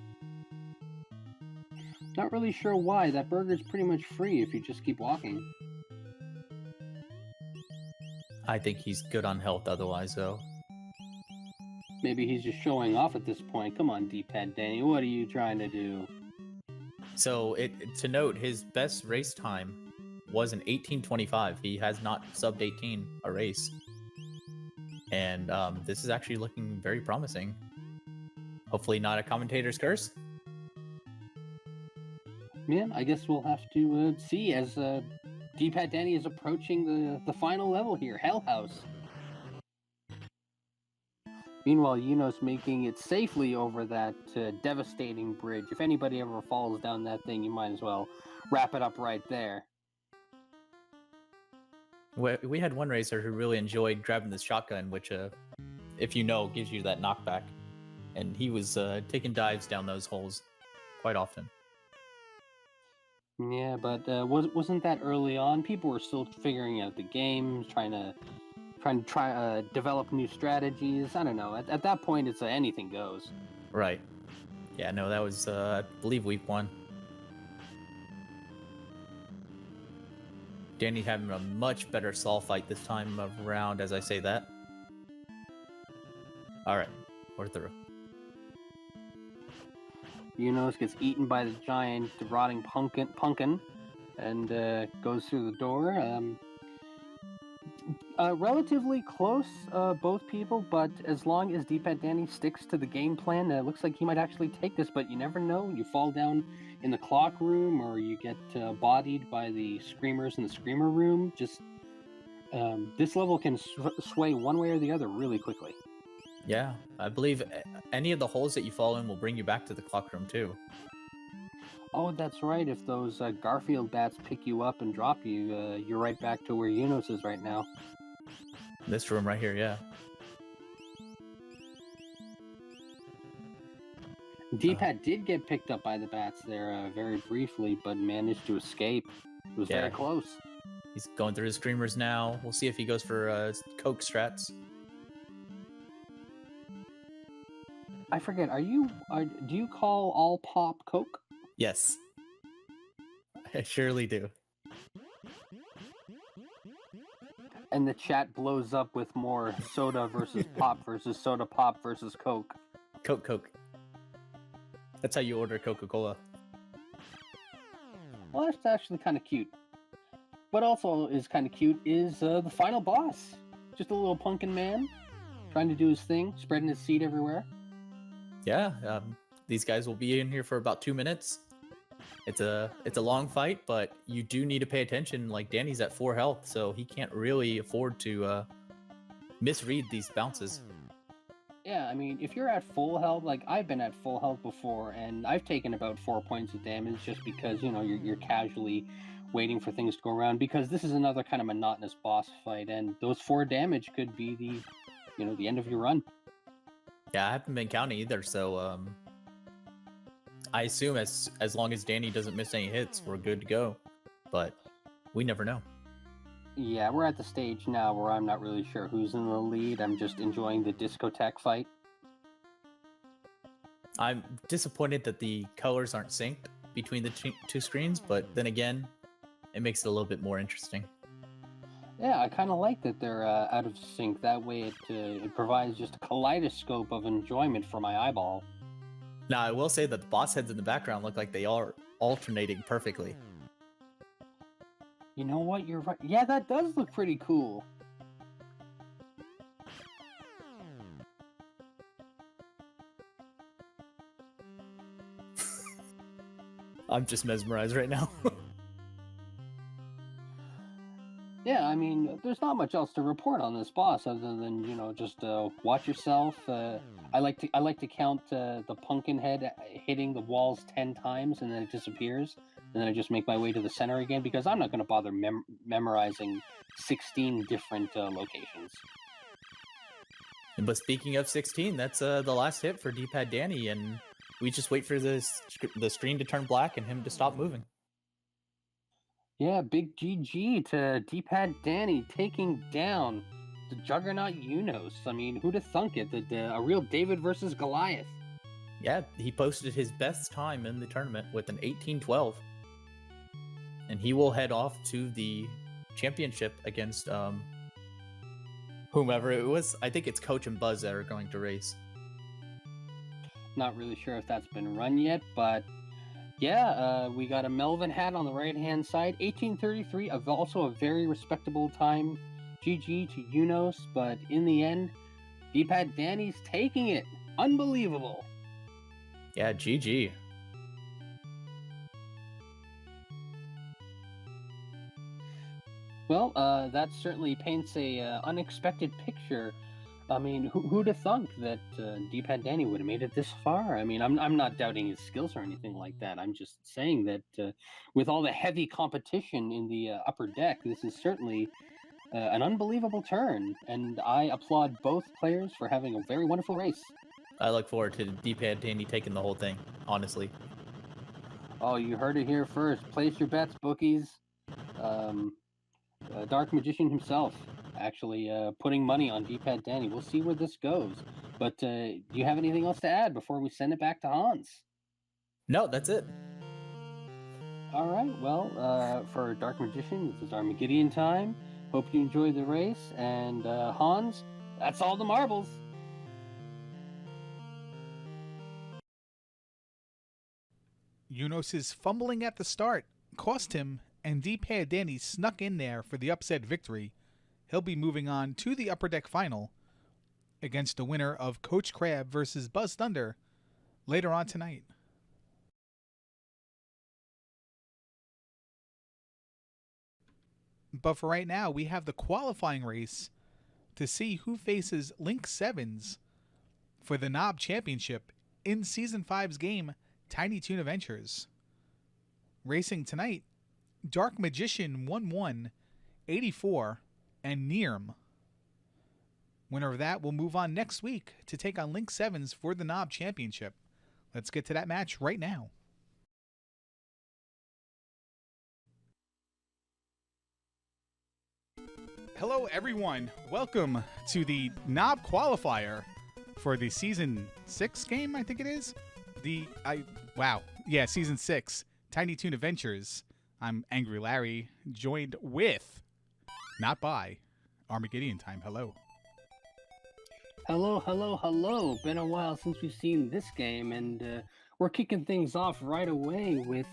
Not really sure why. That burger's pretty much free if you just keep walking. I think he's good on health otherwise, though. Maybe he's just showing off at this point. Come on, D-Pad Danny, what are you trying to do? So, to note, his best race time was an 18:25. He has not subbed 18 a race. And this is actually looking very promising. Hopefully not a commentator's curse. Yeah, I guess we'll have to see as D-Pad Danny is approaching the final level here, Hell House. Meanwhile, Yunos making it safely over that devastating bridge. If anybody ever falls down that thing, you might as well wrap it up right there. We had one racer who really enjoyed grabbing this shotgun, which, if you know, gives you that knockback. And he was taking dives down those holes quite often. Yeah, but wasn't that early on? People were still figuring out the game, trying to develop new strategies. I don't know. At that point, it's anything goes. Right. Yeah, no, that was, I believe, week 1. Danny having a much better Saul fight this time around, as I say that. Alright, we're through. Yunos gets eaten by the giant rotting pumpkin and goes through the door. Relatively close, both people, but as long as D-Pad Danny sticks to the game plan, it looks like he might actually take this, but you never know. You fall down in the clock room, or you get bodied by the screamers in the screamer room. Just this level can sway one way or the other really quickly. Yeah, I believe any of the holes that you fall in will bring you back to the clock room too. Oh, that's right. If those Garfield bats pick you up and drop you, you're right back to where Yunos is right now. This room right here, yeah. D-Pad did get picked up by the bats there very briefly, but managed to escape. It was very close. He's going through his screamers now. We'll see if he goes for Coke strats. I forget, do you call all pop Coke? Yes. I surely do. And the chat blows up with more soda versus pop versus soda pop versus Coke. Coke. That's how you order Coca-Cola. Well, that's actually kind of cute. What also is kind of cute is the final boss. Just a little pumpkin man trying to do his thing, spreading his seed everywhere. Yeah, these guys will be in here for about 2 minutes. It's a long fight, but you do need to pay attention. Like, Danny's at 4 health, so he can't really afford to misread these bounces. Yeah, I mean, if you're at full health, like I've been at full health before, and I've taken about 4 points of damage just because, you know, you're casually waiting for things to go around, because this is another kind of monotonous boss fight, and those 4 damage could be the end of your run. Yeah, I haven't been counting either, so I assume as long as Danny doesn't miss any hits, we're good to go. But we never know. Yeah, we're at the stage now where I'm not really sure who's in the lead. I'm just enjoying the discotheque fight. I'm disappointed that the colors aren't synced between the two screens, but then again, it makes it a little bit more interesting. Yeah, I kind of like that they're out of sync. That way it provides just a kaleidoscope of enjoyment for my eyeball. Now, I will say that the boss heads in the background look like they are alternating perfectly. You know what? You're right. Yeah, that does look pretty cool. I'm just mesmerized right now. Yeah, I mean, there's not much else to report on this boss other than just watch yourself. I like to count the pumpkin head hitting the walls 10 times and then it disappears, and then I just make my way to the center again because I'm not going to bother memorizing 16 different locations. But speaking of 16, that's the last hit for D-pad Danny, and we just wait for the screen to turn black and him to stop moving. Yeah, big GG to D-pad Danny taking down the juggernaut Unos. I mean, who'd have thunk it? A real David versus Goliath. Yeah, he posted his best time in the tournament with an 18-12. And he will head off to the championship against whomever it was. I think it's Coach and Buzz that are going to race. Not really sure if that's been run yet, but yeah, we got a Melvin hat on the right-hand side. 1833, of also a very respectable time. GG to Unos, but in the end, D-pad Danny's taking it. Unbelievable. Yeah, GG. Well, that certainly paints a unexpected picture. I mean, who'd have thunk that D-pad Danny would have made it this far? I mean, I'm not doubting his skills or anything like that. I'm just saying that with all the heavy competition in the upper deck, this is certainly an unbelievable turn, and I applaud both players for having a very wonderful race. I look forward to D-pad Danny taking the whole thing, honestly. Oh, you heard it here first. Place your bets, bookies. Dark Magician himself actually putting money on D-pad Danny. We'll see where this goes. But do you have anything else to add before we send it back to Hans? No, that's it. All right. Well, for Dark Magician, this is Armageddon time. Hope you enjoyed the race. And Hans, that's all the marbles. Unos' fumbling at the start cost him, and D-pad Danny snuck in there for the upset victory. He'll be moving on to the Upper Deck Final against the winner of Coach Crab versus Buzz Thunder later on tonight. But for right now, we have the qualifying race to see who faces Link Sevens for the Knob Championship in Season 5's game, Tiny Toon Adventures. Racing tonight, Dark Magician 1-1, 84, and Nirm. Winner of that will move on next week to take on Link Sevens for the Knob Championship. Let's get to that match right now. Hello everyone, welcome to the Knob Qualifier for the Season 6 game, I think it is. Season 6, Tiny Toon Adventures. I'm Angry Larry, joined with, not by, Armageddon time. Hello. Hello, hello, hello. Been a while since we've seen this game, and we're kicking things off right away with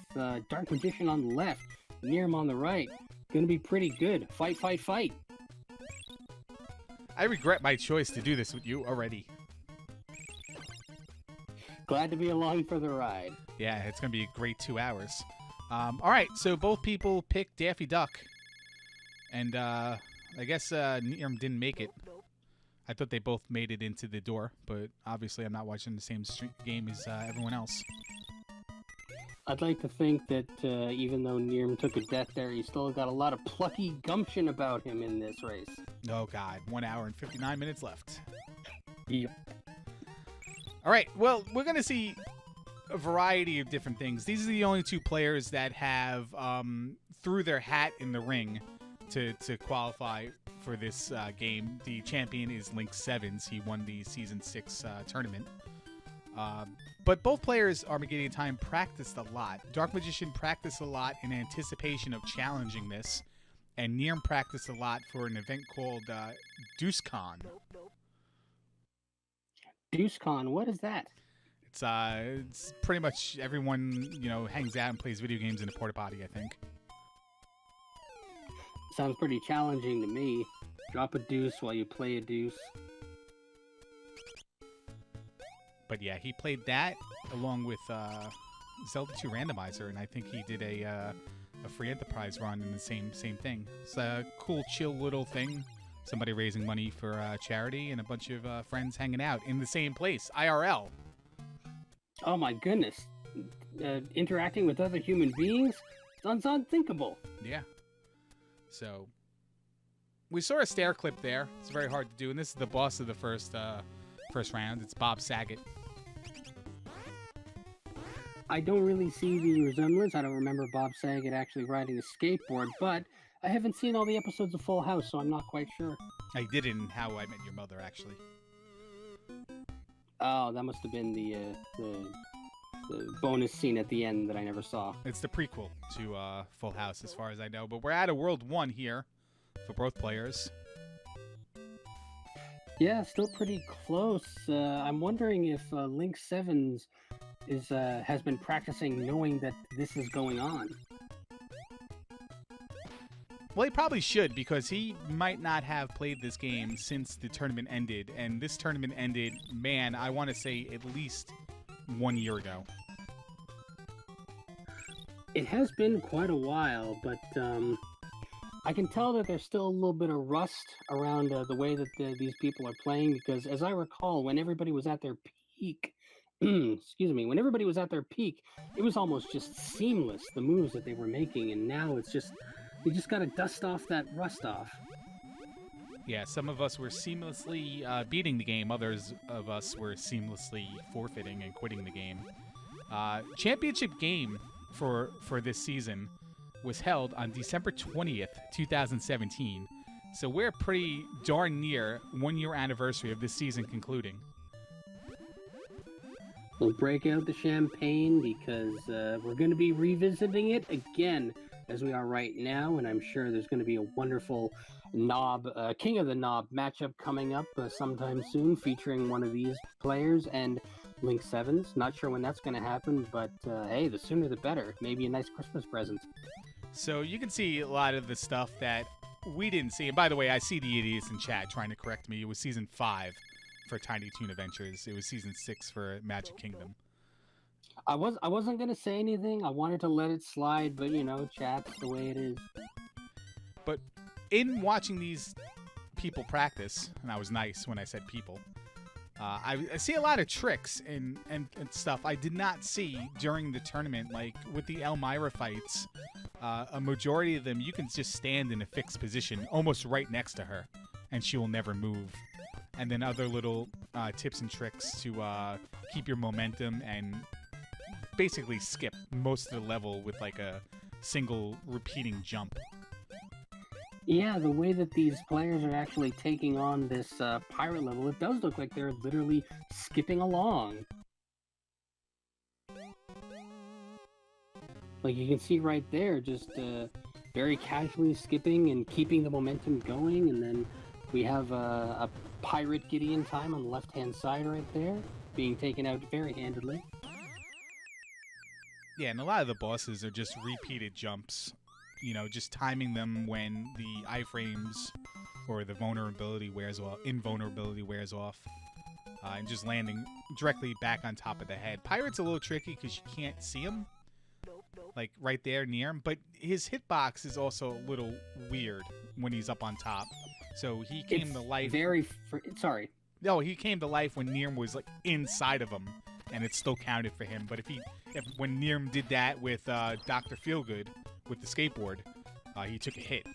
Dark Magician on the left, Nirm on the right. Gonna be pretty good. Fight, fight, fight. I regret my choice to do this with you already. Glad to be along for the ride. Yeah, it's going to be a great 2 hours. All right, so both people picked Daffy Duck. And I guess Nirm didn't make it. I thought they both made it into the door, but obviously I'm not watching the same game as everyone else. I'd like to think that even though Nirm took a death there, he still got a lot of plucky gumption about him in this race. Oh, God. 1 hour and 59 minutes left. Yep. All right. Well, we're going to see a variety of different things. These are the only two players that have threw their hat in the ring to qualify for this game. The champion is Link Sevens. He won the Season 6 tournament. But both players, Armageddon Time, practiced a lot. Dark Magician practiced a lot in anticipation of challenging this, and Nirm practiced a lot for an event called DeuceCon. DeuceCon, what is that? It's pretty much everyone, hangs out and plays video games in a porta potty, I think. Sounds pretty challenging to me. Drop a deuce while you play a deuce. But yeah, he played that along with Zelda 2 Randomizer, and I think he did a free enterprise run in the same thing. It's a cool, chill little thing. Somebody raising money for charity and a bunch of friends hanging out in the same place, IRL. Oh my goodness. Interacting with other human beings? Sounds unthinkable. Yeah. So, we saw a stair clip there. It's very hard to do, and this is the boss of the first round. It's Bob Saget. I don't really see the resemblance. I don't remember Bob Saget actually riding a skateboard, but I haven't seen all the episodes of Full House, so I'm not quite sure. I did in How I Met Your Mother, actually. Oh, that must have been the bonus scene at the end that I never saw. It's the prequel to Full House, as far as I know. But we're at a World 1 here for both players. Yeah, still pretty close. I'm wondering if Link Sevens has been practicing knowing that this is going on. Well, he probably should, because he might not have played this game since the tournament ended. And this tournament ended, man, I want to say at least 1 year ago. It has been quite a while, but I can tell that there's still a little bit of rust around the way that these people are playing, because as I recall, when everybody was at their peak, when everybody was at their peak, it was almost just seamless, the moves that they were making, and now it's just, you just got to dust off that rust off. Yeah, some of us were seamlessly beating the game. Others of us were seamlessly forfeiting and quitting the game. Championship game for this season was held on December 20th, 2017. So we're pretty darn near 1 year anniversary of this season concluding. We'll break out the champagne because we're going to be revisiting it again as we are right now, and I'm sure there's going to be a wonderful King of the Knob matchup coming up sometime soon, featuring one of these players and Link Sevens. Not sure when that's going to happen, but hey, the sooner the better. Maybe a nice Christmas present. So you can see a lot of the stuff that we didn't see. And by the way, I see the idiots in chat trying to correct me. It was Season 5 for Tiny Toon Adventures. It was Season 6 for Magic Kingdom. I wasn't going to say anything. I wanted to let it slide, but, chat's the way it is. But in watching these people practice, and I was nice when I said people, I see a lot of tricks and stuff I did not see during the tournament. Like with the Elmira fights, a majority of them you can just stand in a fixed position almost right next to her, and she will never move. And then other little tips and tricks to keep your momentum and basically skip most of the level with like a single repeating jump. Yeah, the way that these players are actually taking on this pirate level, it does look like they're literally skipping along. Like you can see right there, just very casually skipping and keeping the momentum going, and then we have a pirate Gideon time on the left-hand side right there, being taken out very handedly. Yeah, and a lot of the bosses are just repeated jumps. Just timing them when the iframes or the invulnerability wears off, and just landing directly back on top of the head. Pirate's a little tricky because you can't see him, like right there near him, but his hitbox is also a little weird when he's up on top. So he came to life. Sorry. No, he came to life when Nirm was like inside of him, and it still counted for him. But when Nirm did that with Dr. Feelgood with the skateboard, he took a hit.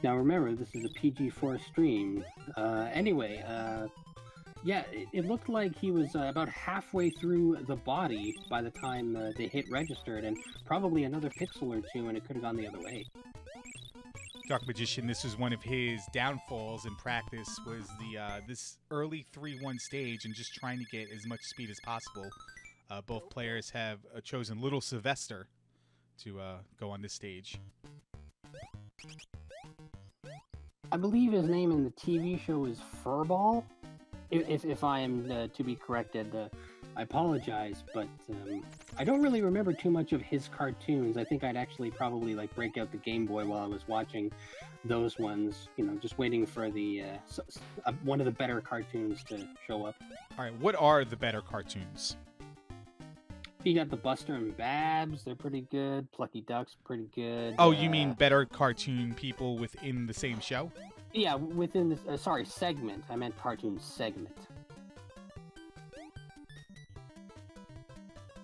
Now remember, this is a PG-4 stream. Anyway, yeah, it looked like he was about halfway through the body by the time the hit registered, and probably another pixel or two, and it could have gone the other way. Dark Magician, this was one of his downfalls in practice, was this early 3-1 stage and just trying to get as much speed as possible. Both players have chosen Little Sylvester to go on this stage. I believe his name in the TV show is Furball. If I am to be corrected, I apologize, but I don't really remember too much of his cartoons. I think I'd actually probably like break out the Game Boy while I was watching those ones, you know, just waiting for the one of the better cartoons to show up. All right, what are the better cartoons? You got the Buster and Babs, they're pretty good. Plucky Duck's pretty good. Oh, you mean better cartoon people within the same show? Yeah, within this, sorry, segment. I meant cartoon segment.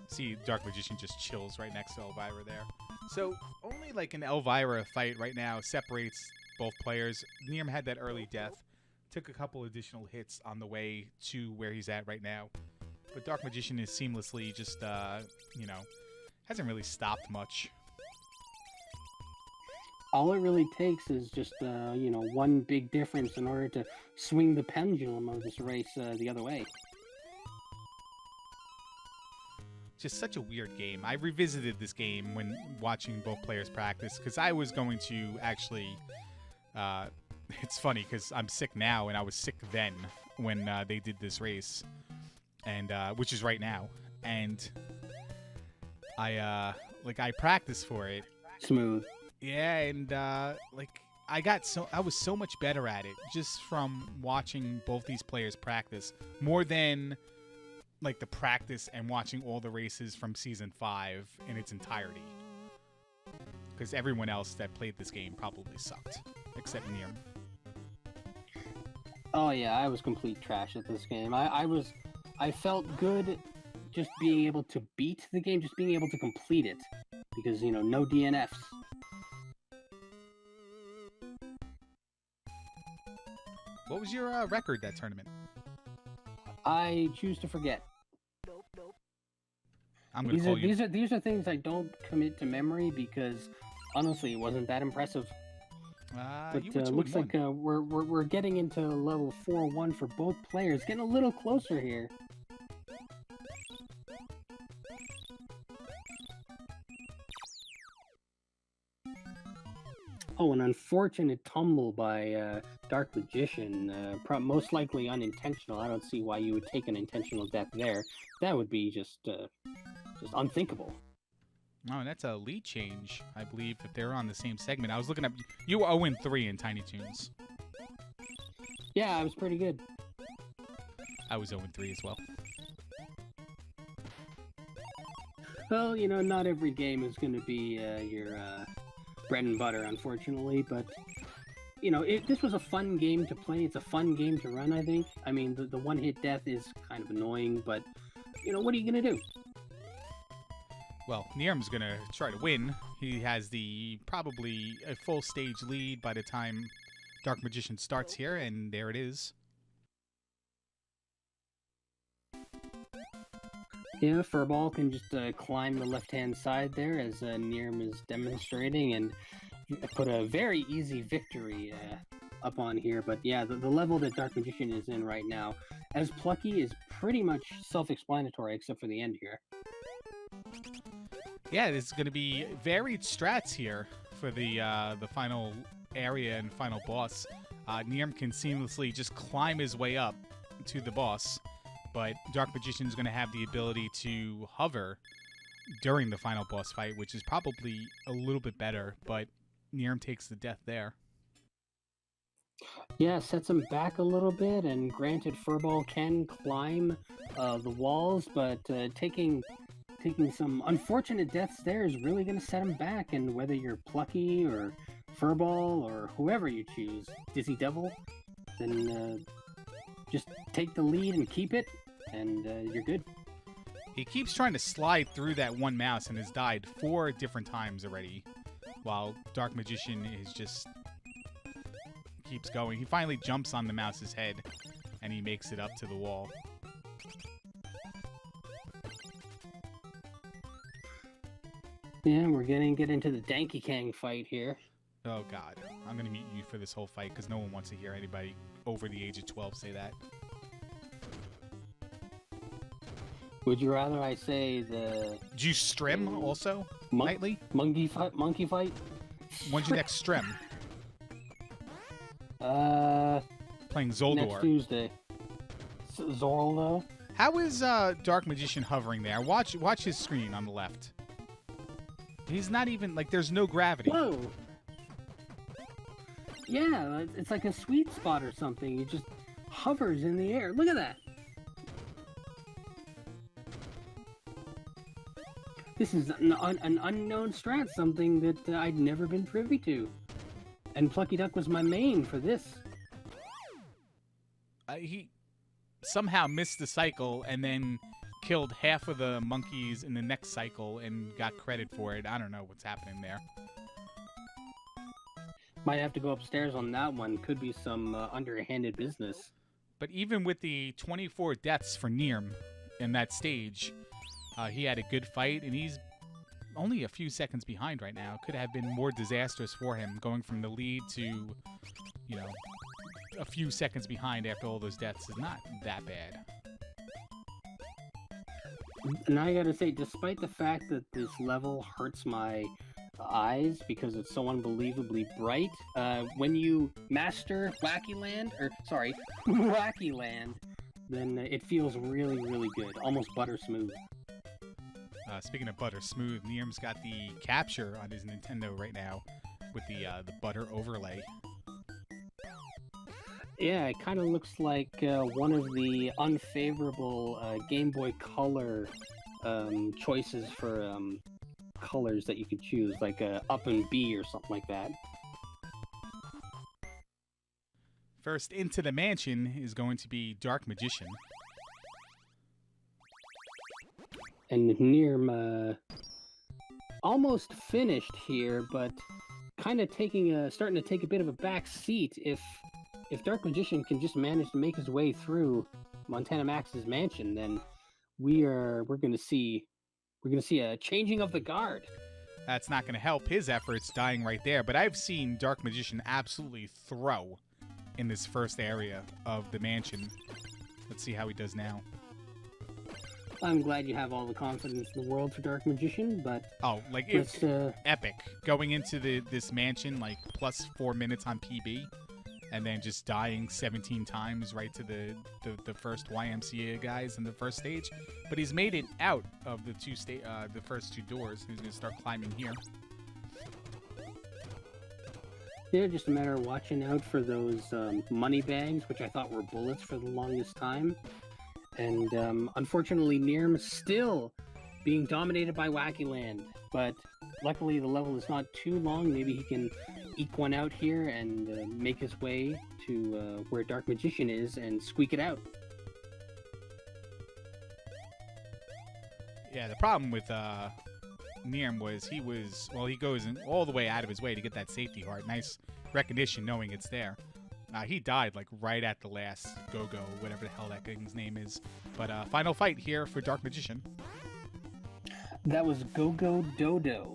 See, Dark Magician just chills right next to Elvira there. So, only like an Elvira fight right now separates both players. Nirm had that early death. Took a couple additional hits on the way to where he's at right now. But Dark Magician is seamlessly just, you know, hasn't really stopped much. All it really takes is just, you know, one big difference in order to swing the pendulum of this race the other way. Just such a weird game. I revisited this game when watching both players practice because I was going to actually... it's funny because I'm sick now and I was sick then when they did this race, and which is right now. And I practiced for it. Smooth. Yeah, and like I was so much better at it just from watching both these players practice more than like the practice and watching all the races from season 5 in its entirety. Because everyone else that played this game probably sucked, except Nirm. Oh yeah, I was complete trash at this game. I felt good just being able to beat the game, just being able to complete it, because you know, no DNFs. What was your record that tournament? I choose to forget. I'm gonna call you. These are things I don't commit to memory because honestly, it wasn't that impressive. But looks like we're getting into level 4-1 for both players, getting a little closer here. Oh, an unfortunate tumble by Dark Magician, most likely unintentional. I don't see why you would take an intentional death there. That would be just unthinkable. Oh, and that's a lead change, I believe, if they're on the same segment. I was looking up. You were 0-3 in Tiny Toons. Yeah, I was pretty good. I was 0-3 as well. Well, you know, not every game is going to be your bread and butter, unfortunately, but you know, this was a fun game to play. It's a fun game to run, I think. I mean, the one-hit death is kind of annoying, but you know, what are you going to do? Well, Nirm's going to try to win. He has probably a full stage lead by the time Dark Magician starts here, and there it is. Yeah, Furball can just climb the left-hand side there, as Nirm is demonstrating, and put a very easy victory up on here. But yeah, the level that Dark Magician is in right now, as Plucky, is pretty much self-explanatory, except for the end here. Yeah, there's going to be varied strats here for the final area and final boss. Nirm can seamlessly just climb his way up to the boss, but Dark Magician's going to have the ability to hover during the final boss fight, which is probably a little bit better, but Nirm takes the death there. Yeah, sets him back a little bit, and granted, Furball can climb the walls, but taking some unfortunate deaths there is really going to set him back, and whether you're Plucky or Furball or whoever you choose, Dizzy Devil, then just take the lead and keep it, and you're good. He keeps trying to slide through that one mouse and has died 4 different times already, while Dark Magician is just keeps going. He finally jumps on the mouse's head, and he makes it up to the wall. Yeah, we're gonna get into the Danky Kang fight here. Oh, God. I'm going to mute you for this whole fight because no one wants to hear anybody over the age of 12 say that. Would you rather I say the Do you strim also nightly? monkey fight? When's your next strim? Playing Next Zoldor. Tuesday. Zorl though. How is Dark Magician hovering there? Watch his screen on the left. He's not even, like, there's no gravity. Whoa. Yeah, it's like a sweet spot or something. It just hovers in the air. Look at that. This is an unknown strat, something that I'd never been privy to. And Plucky Duck was my main for this. He somehow missed the cycle and then killed half of the monkeys in the next cycle and got credit for it. I don't know what's happening there. Might have to go upstairs on that one. Could be some underhanded business. But even with the 24 deaths for Nirm in that stage, he had a good fight, and he's only a few seconds behind right now. Could have been more disastrous for him, going from the lead to, you know, a few seconds behind after all those deaths is not that bad. And I gotta say, despite the fact that this level hurts my eyes because it's so unbelievably bright, when you master Wacky Land, then it feels really, really good. Almost butter smooth. Speaking of butter smooth, Nirm's got the capture on his Nintendo right now with the butter overlay. Yeah, it kind of looks like one of the unfavorable Game Boy Color choices for colors that you could choose, like up and B or something like that. First into the mansion is going to be Dark Magician. And Nirm almost finished here, but kind of starting to take a bit of a back seat. If Dark Magician can just manage to make his way through Montana Max's mansion, then we're gonna see a changing of the guard. That's not going to help his efforts, dying right there. But I've seen Dark Magician absolutely throw in this first area of the mansion. Let's see how he does now. I'm glad you have all the confidence in the world for Dark Magician, but oh, like it's epic going into this mansion, like plus 4 minutes on PB, and then just dying 17 times right to the first YMCA guys in the first stage. But he's made it out of the first 2 doors. He's gonna start climbing here. Yeah, just a matter of watching out for those money bags, which I thought were bullets for the longest time. And unfortunately, Nirm still being dominated by Wacky Land. But luckily, the level is not too long. Maybe he can eke one out here and make his way to where Dark Magician is and squeak it out. Yeah, the problem with Nirm was he goes all the way out of his way to get that safety heart. Nice recognition knowing it's there. He died like right at the last go-go, whatever the hell that thing's name is. But final fight here for Dark Magician. That was Go-Go Dodo.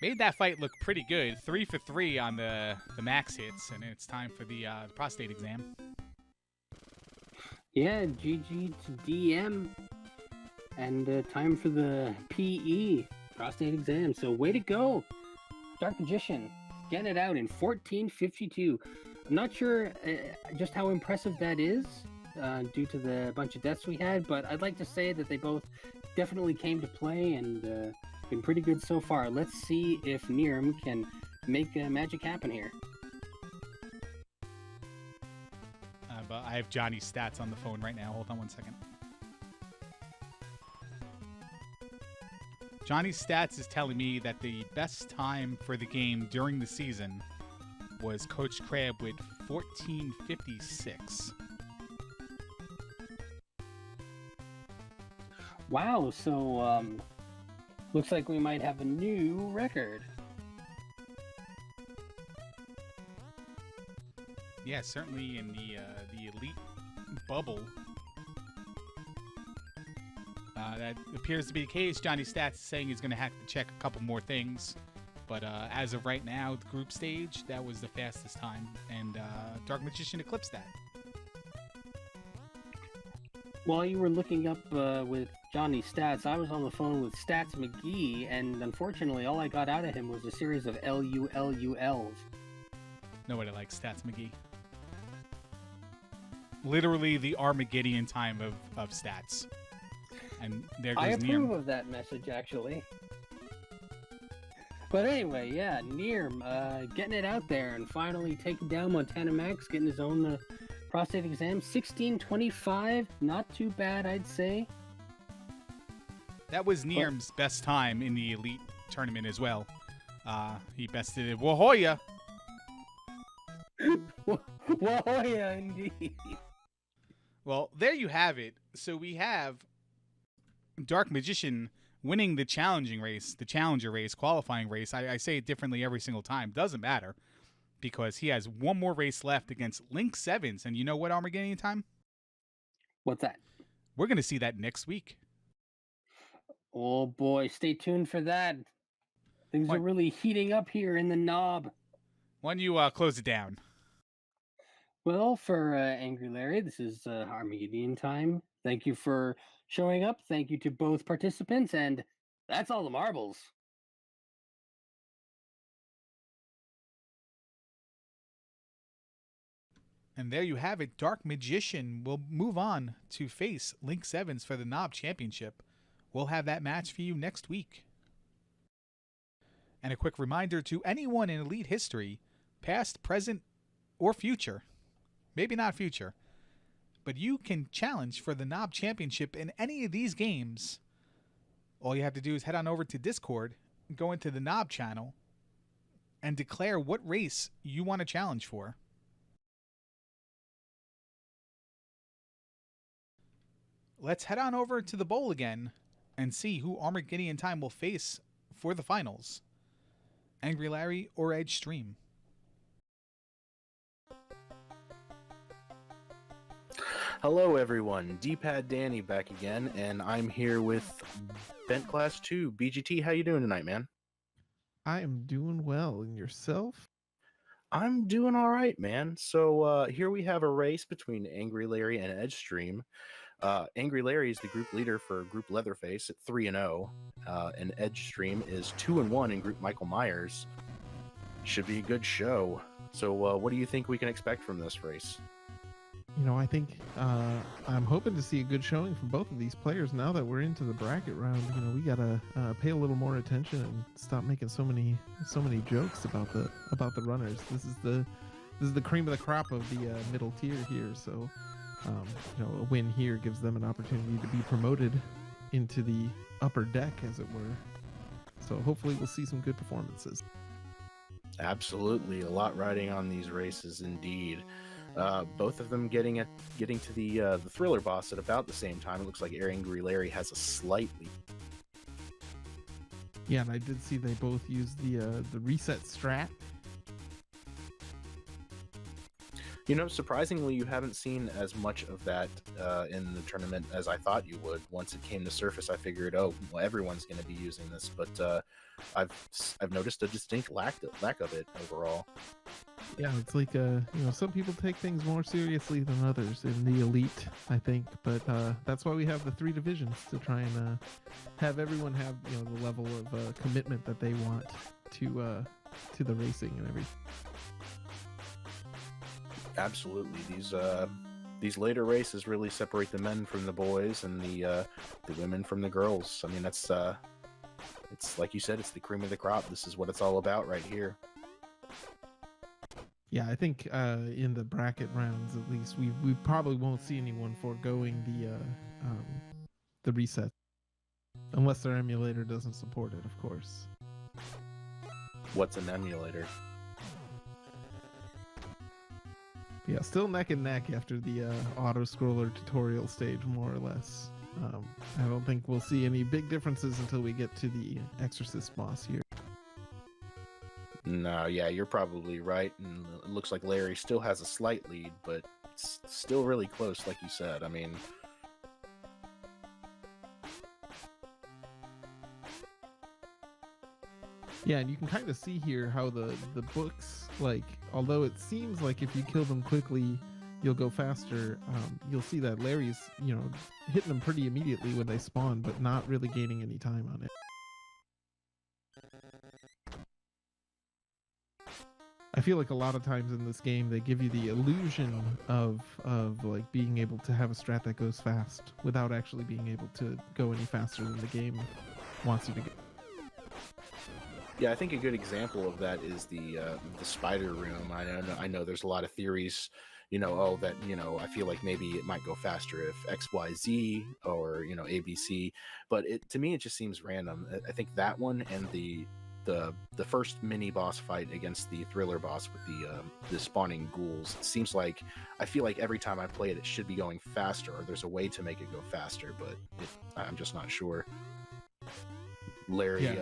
Made that fight look pretty good. 3 for 3 on the max hits, and it's time for the prostate exam. Yeah, GG to DM. And time for the PE. Prostate exam. So way to go, Dark Magician, getting it out in 14:52. I'm not sure just how impressive that is due to the bunch of deaths we had, but I'd like to say that they both definitely came to play and been pretty good so far. Let's see if Nirm can make magic happen here. But I have Johnny's stats on the phone right now. Hold on one second. Johnny's stats is telling me that the best time for the game during the season was Coach Crab with 14:56. Wow, so looks like we might have a new record. Yeah, certainly in the elite bubble. That appears to be the case. Johnny Stats is saying he's going to have to check a couple more things. But as of right now, the group stage, that was the fastest time. And Dark Magician eclipsed that. While you were looking up with Johnny Stats, I was on the phone with Stats McGee, and unfortunately all I got out of him was a series of LULULs. Nobody likes Stats McGee. Literally the Armageddon time of stats. And there goes I approve Nearm. of that message, actually. But anyway, yeah, Nearm getting it out there and finally taking down Montana Max, getting his own prostate exam. 16:25, not too bad, I'd say. That was Nearm's best time in the elite tournament as well. He bested Wahoya. Wahoya, indeed. Well, there you have it. So we have Dark Magician winning the challenging race, the challenger race, qualifying race. I say it differently every single time. Doesn't matter because he has one more race left against Link Sevens. And you know what, Armageddon time? What's that? We're going to see that next week. Oh boy, stay tuned for that. Things What? are really heating up here in the knob. Why don't you close it down? Well, for Angry Larry, this is Armageddon time. Thank you for showing up. Thank you to both participants, and that's all the marbles. And there you have it. Dark Magician will move on to face Link Sevens for the Knob Championship. We'll have that match for you next week. And a quick reminder to anyone in Elite history, past, present, or future, maybe not future, but you can challenge for the Knob Championship in any of these games. All you have to do is head on over to Discord, go into the Knob channel, and declare what race you want to challenge for. Let's head on over to the bowl again and see who Armageddon Time will face for the finals. Angry Larry or Edge Stream? Hello everyone, D-Pad Danny back again, and I'm here with Bent Class 2. BGT, how you doing tonight, man? I am doing well. And yourself? I'm doing all right, man. So here we have a race between Angry Larry and Edge Stream. Angry Larry is the group leader for Group Leatherface at 3-0, and Edge Stream is 2-1 in Group Michael Myers. Should be a good show. So what do you think we can expect from this race? You know, I think I'm hoping to see a good showing from both of these players now that we're into the bracket round. You know, we gotta pay a little more attention and stop making so many jokes about the runners. This is the cream of the crop of the middle tier here. So, you know, a win here gives them an opportunity to be promoted into the upper deck, as it were. So hopefully we'll see some good performances. Absolutely, a lot riding on these races indeed. Both of them getting to the Thriller boss at about the same time. It looks like Angry Larry has a slight lead. Yeah, and I did see they both use the reset strat. You know, surprisingly, you haven't seen as much of that in the tournament as I thought you would. Once it came to surface, I figured, oh, well, everyone's going to be using this, but I've noticed a distinct lack of it overall. Yeah, it's like you know, some people take things more seriously than others in the elite, I think. But that's why we have the 3 divisions, to try and have everyone have, you know, the level of commitment that they want to the racing and everything. Absolutely, these later races really separate the men from the boys and the women from the girls. I mean, that's it's like you said, it's the cream of the crop. This is what it's all about right here. Yeah, I think in the bracket rounds, at least, we probably won't see anyone foregoing the reset. Unless their emulator doesn't support it, of course. What's an emulator? Yeah, still neck and neck after the auto-scroller tutorial stage, more or less. I don't think we'll see any big differences until we get to the Exorcist boss here. No, yeah, you're probably right. And it looks like Larry still has a slight lead, but it's still really close, like you said. I mean, yeah, and you can kind of see here how the books, like, although it seems like if you kill them quickly, you'll go faster, you'll see that Larry's, hitting them pretty immediately when they spawn, but not really gaining any time on it. I feel like a lot of times in this game they give you the illusion of like being able to have a strat that goes fast without actually being able to go any faster than the game wants you to go. yeah, I think a good example of that is the spider room. I know there's a lot of theories, that I feel like maybe it might go faster if X, Y, Z or ABC, but to me it just seems random. I think that one and the first mini boss fight against the thriller boss with the spawning ghouls, it seems like I feel like every time I play it, it should be going faster, or there's a way to make it go faster, but I'm just not sure. Larry,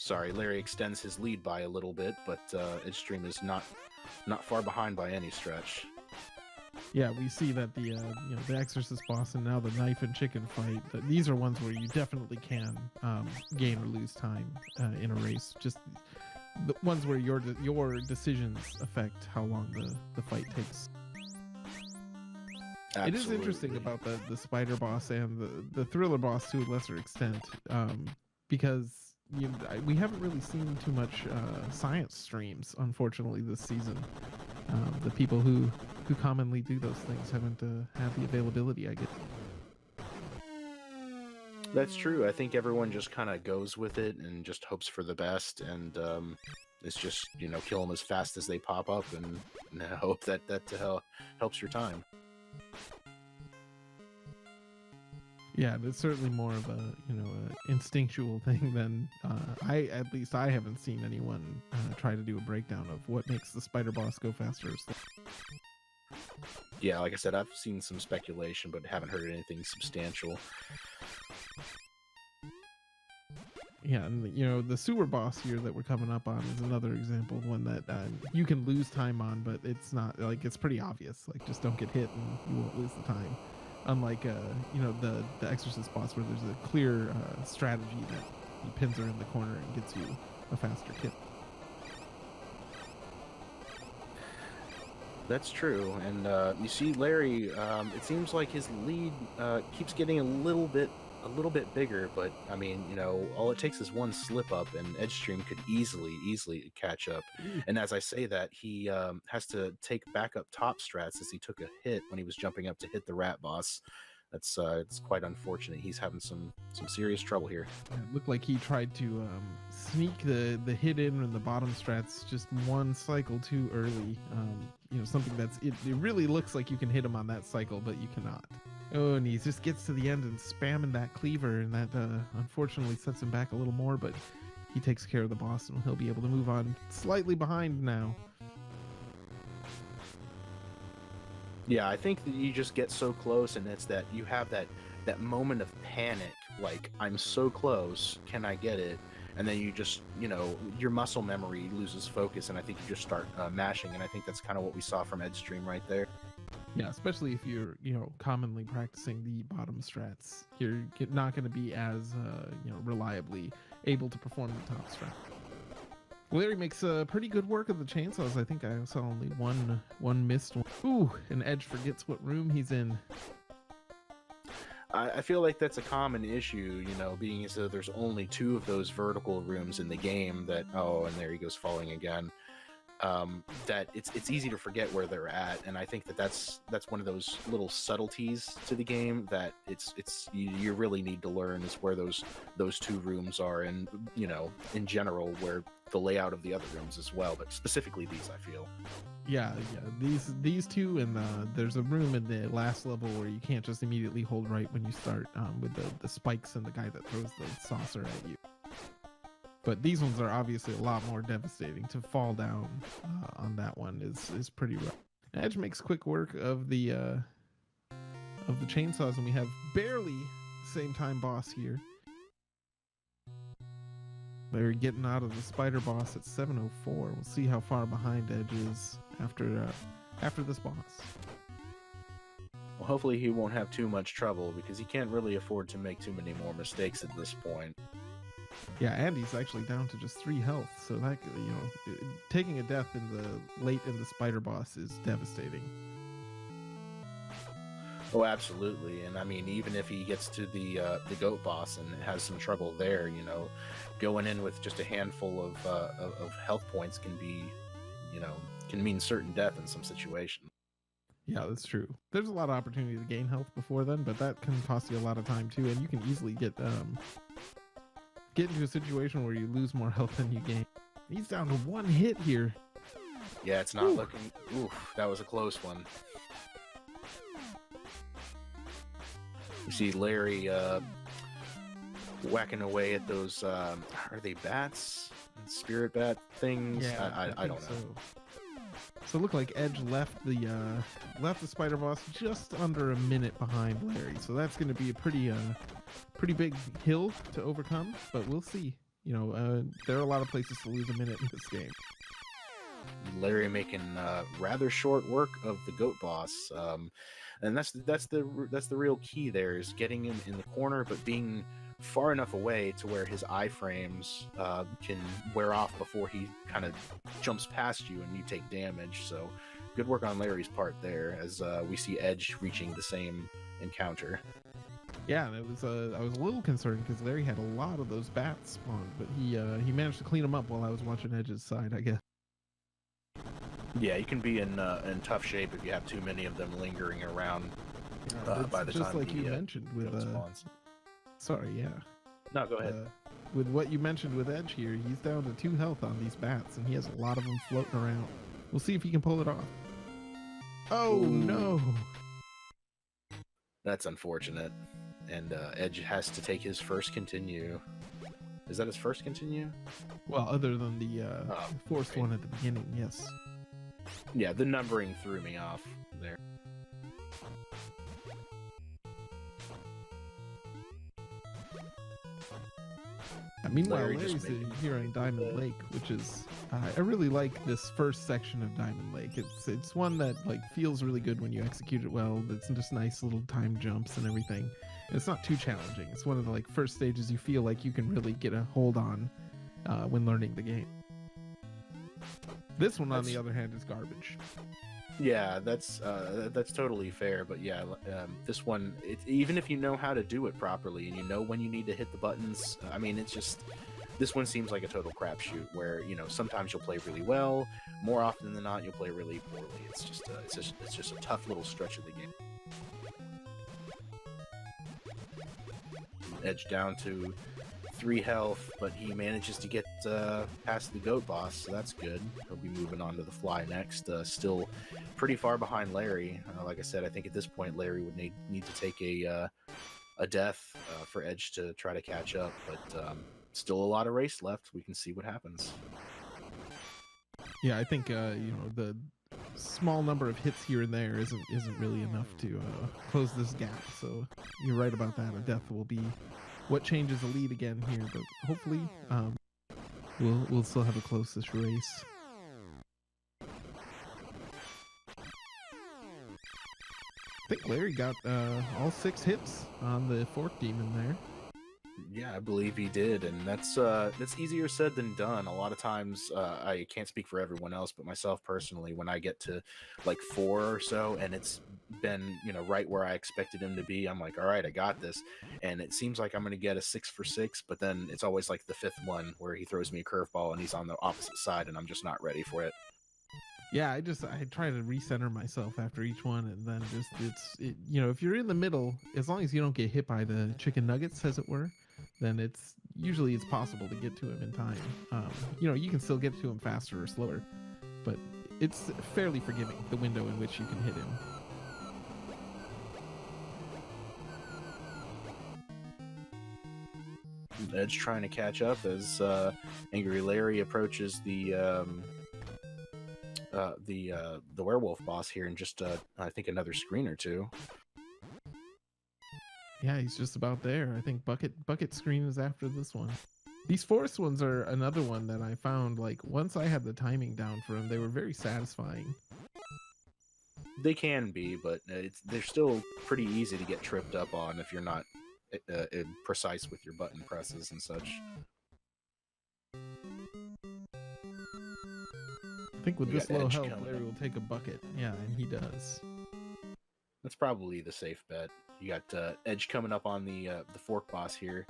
Larry extends his lead by a little bit, but Edgestream is not far behind by any stretch. Yeah, we see that the Exorcist boss and now the knife and chicken fight, these are ones where you definitely can gain or lose time in a race. Just the ones where your decisions affect how long the fight takes. Absolutely. It is interesting about the spider boss and the thriller boss to a lesser extent, because we haven't really seen too much science streams, unfortunately, this season. The people who commonly do those things haven't had the availability, I guess. That's true. I think everyone just kind of goes with it and just hopes for the best, and it's just kill them as fast as they pop up, and hope that helps your time. Yeah, it's certainly more of a instinctual thing than at least I haven't seen anyone try to do a breakdown of what makes the spider boss go faster. Yeah, like I said, I've seen some speculation, but haven't heard anything substantial. Yeah, and the sewer boss here that we're coming up on is another example of one that you can lose time on, but it's not like it's pretty obvious. Like, just don't get hit and you won't lose the time. Unlike the Exorcist boss, where there's a clear strategy that he pins her in the corner and gets you a faster kill. That's true, and you see Larry. It seems like his lead keeps getting a little bit bigger, but I mean, all it takes is one slip up, and Edgestream could easily catch up. And as I say that, he has to take backup top strats as he took a hit when he was jumping up to hit the rat boss. That's it's quite unfortunate. He's having some serious trouble here. It looked like he tried to sneak the hit in the bottom strats just one cycle too early. Something it really looks like you can hit him on that cycle, but you cannot. Oh, and he just gets to the end and spamming that cleaver, and that unfortunately sets him back a little more, but he takes care of the boss, and he'll be able to move on slightly behind now. Yeah, I think that you just get so close, and it's that you have that moment of panic, like, I'm so close, can I get it? And then you just, your muscle memory loses focus, and I think you just start mashing, and I think that's kind of what we saw from Edgestream right there. Yeah, especially if you're, commonly practicing the bottom strats, you're not going to be as, reliably able to perform the top strat. Larry makes pretty good work of the chainsaws. I think I saw only one missed one. Ooh, and Edge forgets what room he's in. I feel like that's a common issue, being as though there's only 2 of those vertical rooms in the game that, and there he goes falling again. that it's easy to forget where they're at, and I think that's one of those little subtleties to the game that you really need to learn, is where those two rooms are, and in general where the layout of the other rooms as well, but specifically these, I feel. Yeah, these two, and there's a room in the last level where you can't just immediately hold right when you start, with the spikes and the guy that throws the saucer at you. But these ones are obviously a lot more devastating. To fall down on that one is pretty rough. Edge makes quick work of the chainsaws, and we have barely the same time boss here. They're getting out of the spider boss at 7:04. We'll see how far behind Edge is after this boss. Well, hopefully he won't have too much trouble, because he can't really afford to make too many more mistakes at this point. Yeah, Andy's actually down to just 3 health, so that, taking a death late in the spider boss is devastating. Oh, absolutely. And I mean, even if he gets to the goat boss and has some trouble there, going in with just a handful of health points can mean certain death in some situations. Yeah, that's true. There's a lot of opportunity to gain health before then, but that can cost you a lot of time too, and you can easily get into a situation where you lose more health than you gain. He's down to 1 hit here. Yeah, it's not looking... Oof, that was a close one. You see Larry whacking away at those... are they bats? Spirit bat things? Yeah, I don't know. So it looked like Edge left the spider boss just under a minute behind Larry. So that's going to be a pretty big hill to overcome, but we'll see. There are a lot of places to lose a minute in this game. Larry making rather short work of the goat boss, and that's the real key there, is getting him in the corner, but being far enough away to where his iframes can wear off before he kind of jumps past you and you take damage. So good work on Larry's part there, as we see Edge reaching the same encounter. Yeah, I was a little concerned because Larry had a lot of those bats spawned, but he managed to clean them up while I was watching Edge's side, I guess. Yeah, you can be in tough shape if you have too many of them lingering around by the just time like you mentioned with spawns. Sorry, yeah. No, go ahead. With what you mentioned with Edge here, he's down to 2 health on these bats, and he has a lot of them floating around. We'll see if he can pull it off. Oh, Ooh. no. That's unfortunate. And Edge has to take his first continue. Is that his first continue? Well, other than the forced one at the beginning, yes. Yeah, the numbering threw me off there. Meanwhile, Larry just Larry's making here on Diamond Lake, which is I really like this first section of Diamond Lake. It's one that feels really good when you execute it well. It's just nice little time jumps and everything. And it's not too challenging. It's one of the first stages you feel like you can really get a hold on when learning the game. This one, on the other hand, is garbage. Yeah, that's totally fair. But yeah, this one, even if you know how to do it properly and you know when you need to hit the buttons, I mean, it's just, this one seems like a total crapshoot where sometimes you'll play really well, more often than not you'll play really poorly. It's just a tough little stretch of the game. Edge down to 3 health, but he manages to get past the goat boss, so that's good. He'll be moving on to the fly next. Still pretty far behind Larry. Like I said, I think at this point Larry would need to take a death for Edge to try to catch up, but still a lot of race left. We can see what happens. Yeah, I think the small number of hits here and there isn't really enough to close this gap. So you're right about that. A death will be what changes the lead again here, but hopefully we'll still have a close-ish race. I think Larry got all 6 hits on the fork demon there. Yeah, I believe he did, and that's easier said than done. A lot of times, I can't speak for everyone else, but myself personally, when I get to 4 or so, and it's been right where I expected him to be, I'm like, all right, I got this, and it seems like I'm going to get a 6 for 6, but then it's always the 5th one where he throws me a curveball and he's on the opposite side, and I'm just not ready for it. Yeah, I try to recenter myself after each one, and then if you're in the middle, as long as you don't get hit by the chicken nuggets, as it were, then it's possible to get to him in time. You can still get to him faster or slower, but it's fairly forgiving, the window in which you can hit him. Edge trying to catch up as Angry Larry approaches the werewolf boss here in just I think another screen or two. Yeah, he's just about there. I think bucket screen is after this one. These forest ones are another one that I found, like, once I had the timing down for them, they were very satisfying. They can be, but they're still pretty easy to get tripped up on if you're not precise with your button presses and such. I think with We this got low Edge health, coming Larry up. will take a bucket. Yeah, and he does. That's probably the safe bet. You got Edge coming up on the fork boss here,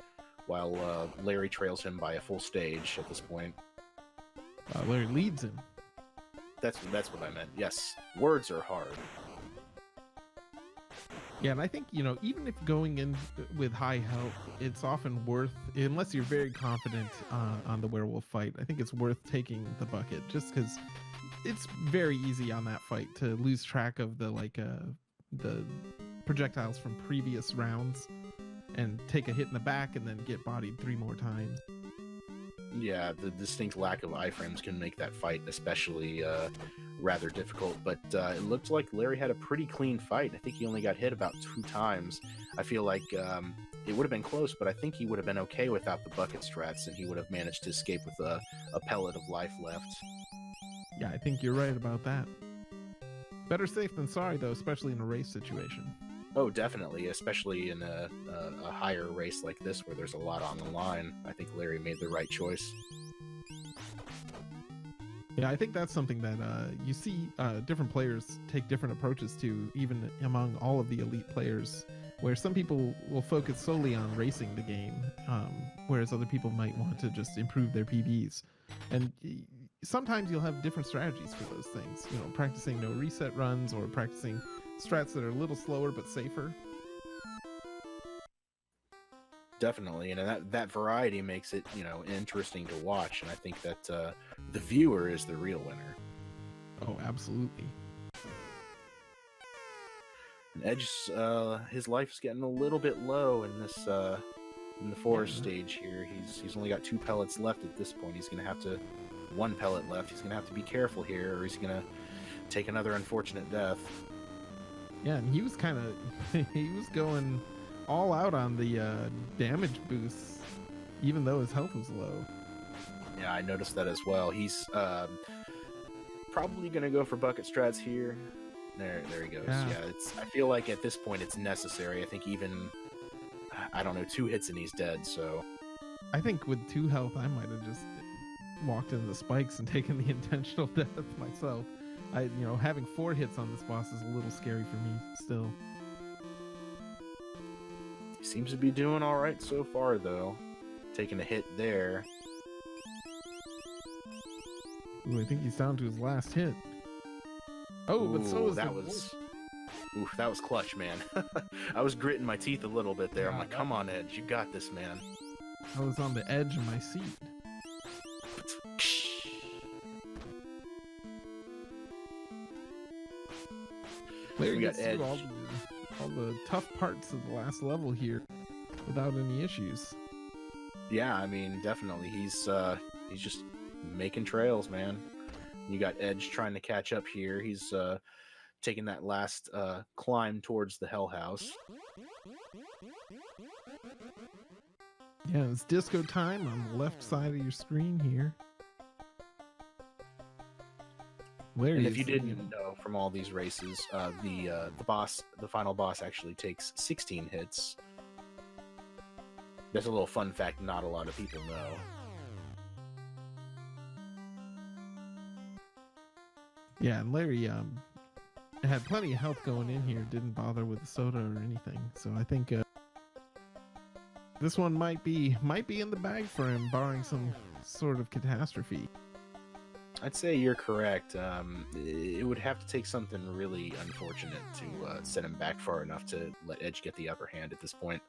while Larry trails him by a full stage at this point. Larry leads him. That's what I meant. Yes, words are hard. Yeah, and I think, even if going in with high health, it's often worth, unless you're very confident on the werewolf fight, I think it's worth taking the bucket, just because it's very easy on that fight to lose track of the projectiles from previous rounds and take a hit in the back and then get bodied 3 more times. Yeah, the distinct lack of iframes can make that fight especially rather difficult, but it looked like Larry had a pretty clean fight. I think he only got hit about 2 times. I feel like it would have been close, but I think he would have been okay without the bucket strats, and he would have managed to escape with a pellet of life left. Yeah, I think you're right about that. Better safe than sorry, though, especially in a race situation. Oh, definitely, especially in a higher race like this where there's a lot on the line. I think Larry made the right choice. Yeah, I think that's something that you see different players take different approaches to, even among all of the elite players, where some people will focus solely on racing the game, whereas other people might want to just improve their PBs. And sometimes you'll have different strategies for those things, practicing no reset runs or practicing strats that are a little slower but safer. Definitely, and that variety makes it, interesting to watch, and I think that the viewer is the real winner. Oh, absolutely. And Edge, his life's getting a little bit low in this in the forest stage here. He's only got 2 pellets left at this point. He's gonna have to 1 pellet left. He's gonna have to be careful here, or he's gonna take another unfortunate death. Yeah, and he was going all out on the damage boosts, even though his health was low. Yeah, I noticed that as well. He's probably gonna go for bucket strats here. There he goes. Yeah, I feel like at this point it's necessary. I think even, I don't know, 2 hits and he's dead. So I think with 2 health, I might have just walked into the spikes and taken the intentional death myself. Having 4 hits on this boss is a little scary for me still. He seems to be doing all right so far, though. Taking a hit there. Ooh, I think he's down to his last hit. Oh, but so is that was clutch, man. I was gritting my teeth a little bit there. I'm like, come on, Edge, you got this, man. I was on the edge of my seat. Larry gets through all the tough parts of the last level here without any issues. Yeah, I mean, definitely. He's just making trails, man. You got Edge trying to catch up here. He's taking that last climb towards the Hell House. Yeah, it's disco time on the left side of your screen here. And if you didn't know from all these races, the final boss actually takes 16 hits. That's a little fun fact not a lot of people know. Yeah, and Larry had plenty of health going in here, didn't bother with the soda or anything. So I think this one might be in the bag for him, barring some sort of catastrophe. I'd say you're correct. It would have to take something really unfortunate to set him back far enough to let Edge get the upper hand at this point.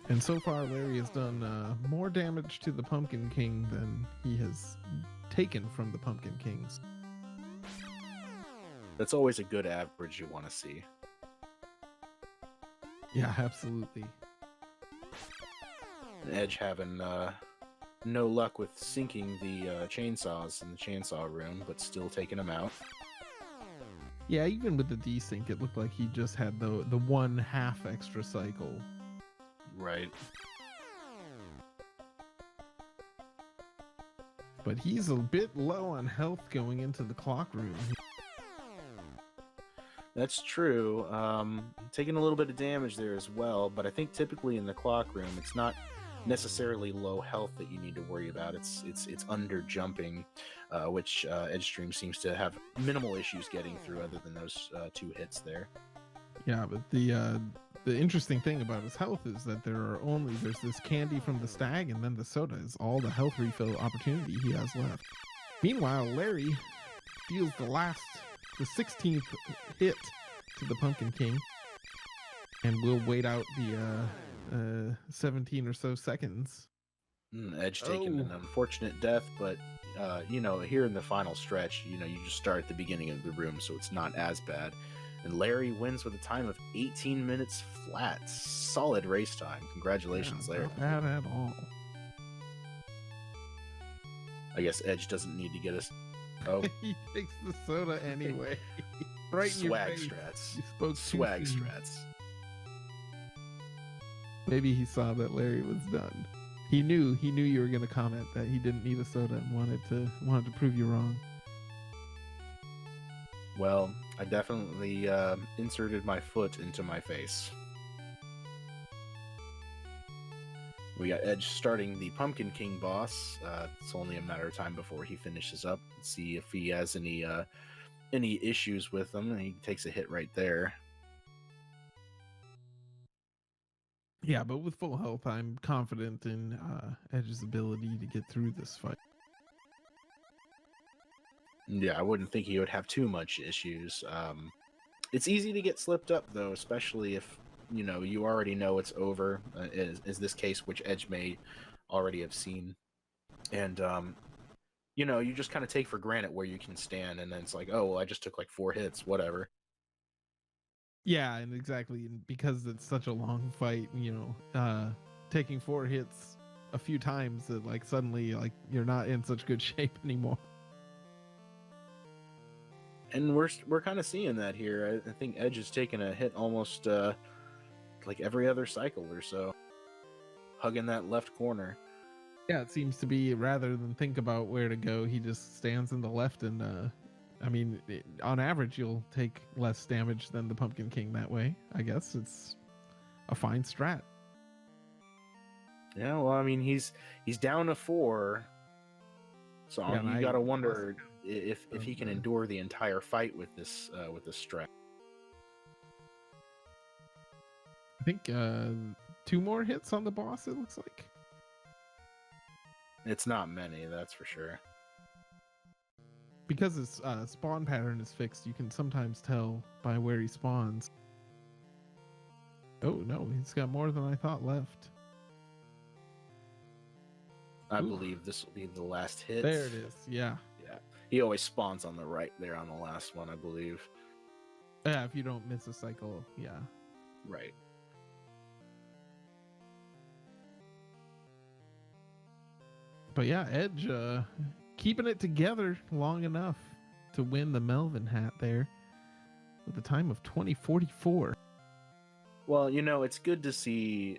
And so far, Larry has done more damage to the Pumpkin King than he has taken from the Pumpkin Kings. That's always a good average you want to see. Yeah, absolutely. Edge having no luck with sinking the chainsaws in the chainsaw room, but still taking them out. Yeah, even with the desync, it looked like he just had the 1/2 extra cycle. Right. But he's a bit low on health going into the clock room. That's true. Taking a little bit of damage there as well, but I think typically in the clock room, it's not necessarily low health that you need to worry about. It's under jumping, which Edgestream seems to have minimal issues getting through, other than those 2 hits there. Yeah, but the interesting thing about his health is that there's this candy from the stag, and then the soda is all the health refill opportunity he has left. Meanwhile, Larry deals the 16th hit to the Pumpkin King, and we'll wait out the 17 or so seconds. Edge taking an unfortunate death, but here in the final stretch, you just start at the beginning of the room, so it's not as bad. And Larry wins with a time of 18 minutes flat. Solid race time. Congratulations, Larry. Not bad at all. I guess Edge doesn't need to get us. Oh, He takes the soda anyway. Right in your swag face. strats. You spoke too Swag soon. strats. Maybe he saw that Larry was done. He knew you were going to comment that he didn't need a soda and wanted to prove you wrong. Well, I definitely inserted my foot into my face. We got Edge starting the Pumpkin King boss. It's only a matter of time before he finishes up. Let's see if he has any issues with them. And he takes a hit right there. Yeah, but with full health, I'm confident in Edge's ability to get through this fight. Yeah, I wouldn't think he would have too much issues. It's easy to get slipped up, though, especially if, you already know it's over, is this case, which Edge may already have seen. And, you just kind of take for granted where you can stand, and then it's like, oh, well, I just took like 4 hits, whatever. Yeah, and exactly, and because it's such a long fight, taking 4 hits a few times, that like suddenly like you're not in such good shape anymore. And we're kind of seeing that here. I think Edge is taking a hit almost like every other cycle or so, hugging that left corner. Yeah, it seems to be, rather than think about where to go, he just stands in the left, and on average you'll take less damage than the Pumpkin King that way. I guess it's a fine strat. Yeah, well, he's down to 4, so Yeah, you gotta wonder if he can endure the entire fight with this strat. I think 2 more hits on the boss, it looks like. It's not many, that's for sure. Because his spawn pattern is fixed, you can sometimes tell by where he spawns. Oh no, he's got more than I thought left. I Ooh. believe this will be the last hit. There it is. Yeah. Yeah, he always spawns on the right there on the last one, I believe. Yeah, if you don't miss a cycle, yeah. Right. But yeah, Edge keeping it together long enough to win the Melvin hat there with a time of 20:44. Well, it's good to see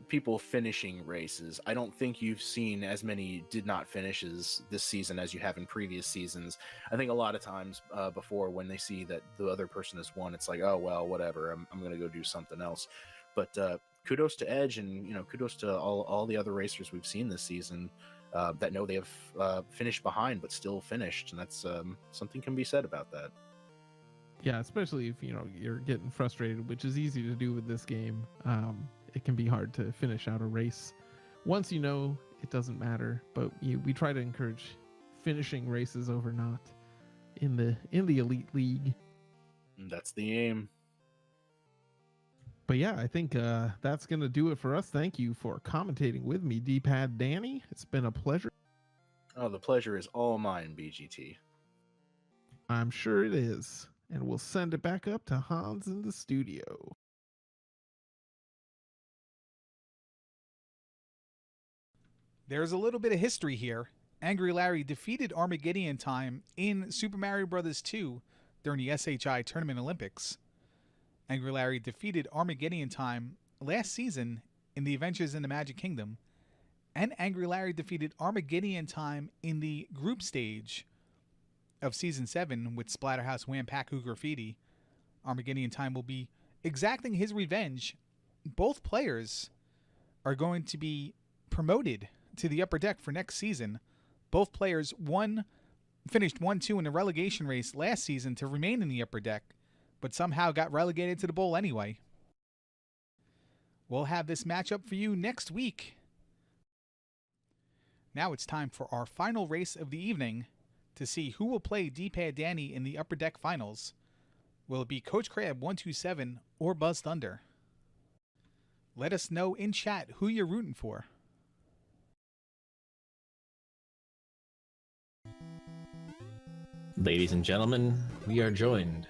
people finishing races. I don't think you've seen as many did not finishes this season as you have in previous seasons. I think a lot of times before, when they see that the other person has won, it's like, oh, well, whatever, I'm going to go do something else. But kudos to Edge, and kudos to all the other racers we've seen this season that know they have finished behind but still finished, and that's something can be said about that. Yeah, especially if you're getting frustrated, which is easy to do with this game. It can be hard to finish out a race. Once it doesn't matter, but we try to encourage finishing races over not in the elite league. That's the aim. But yeah, I think that's gonna do it for us. Thank you for commentating with me, D-Pad Danny. It's been a pleasure. Oh, the pleasure is all mine, BGT. I'm sure it is. And we'll send it back up to Hans in the studio. There's a little bit of history here. Angry Larry defeated Armageddon Time in Super Mario Bros. 2 during the SHI Tournament Olympics. Angry Larry defeated Armageddon Time last season in the Adventures in the Magic Kingdom, and Angry Larry defeated Armageddon Time in the group stage of Season 7 with Splatterhouse WANPAKU Graffiti. Armageddon Time will be exacting his revenge. Both players are going to be promoted to the upper deck for next season. Both players finished 1-2 in the relegation race last season to remain in the upper deck, but somehow got relegated to the bowl anyway. We'll have this matchup for you next week. Now it's time for our final race of the evening to see who will play D-Pad Danny in the upper deck finals. Will it be Coach Crab 127 or Buzz Thunder? Let us know in chat who you're rooting for. Ladies and gentlemen, we are joined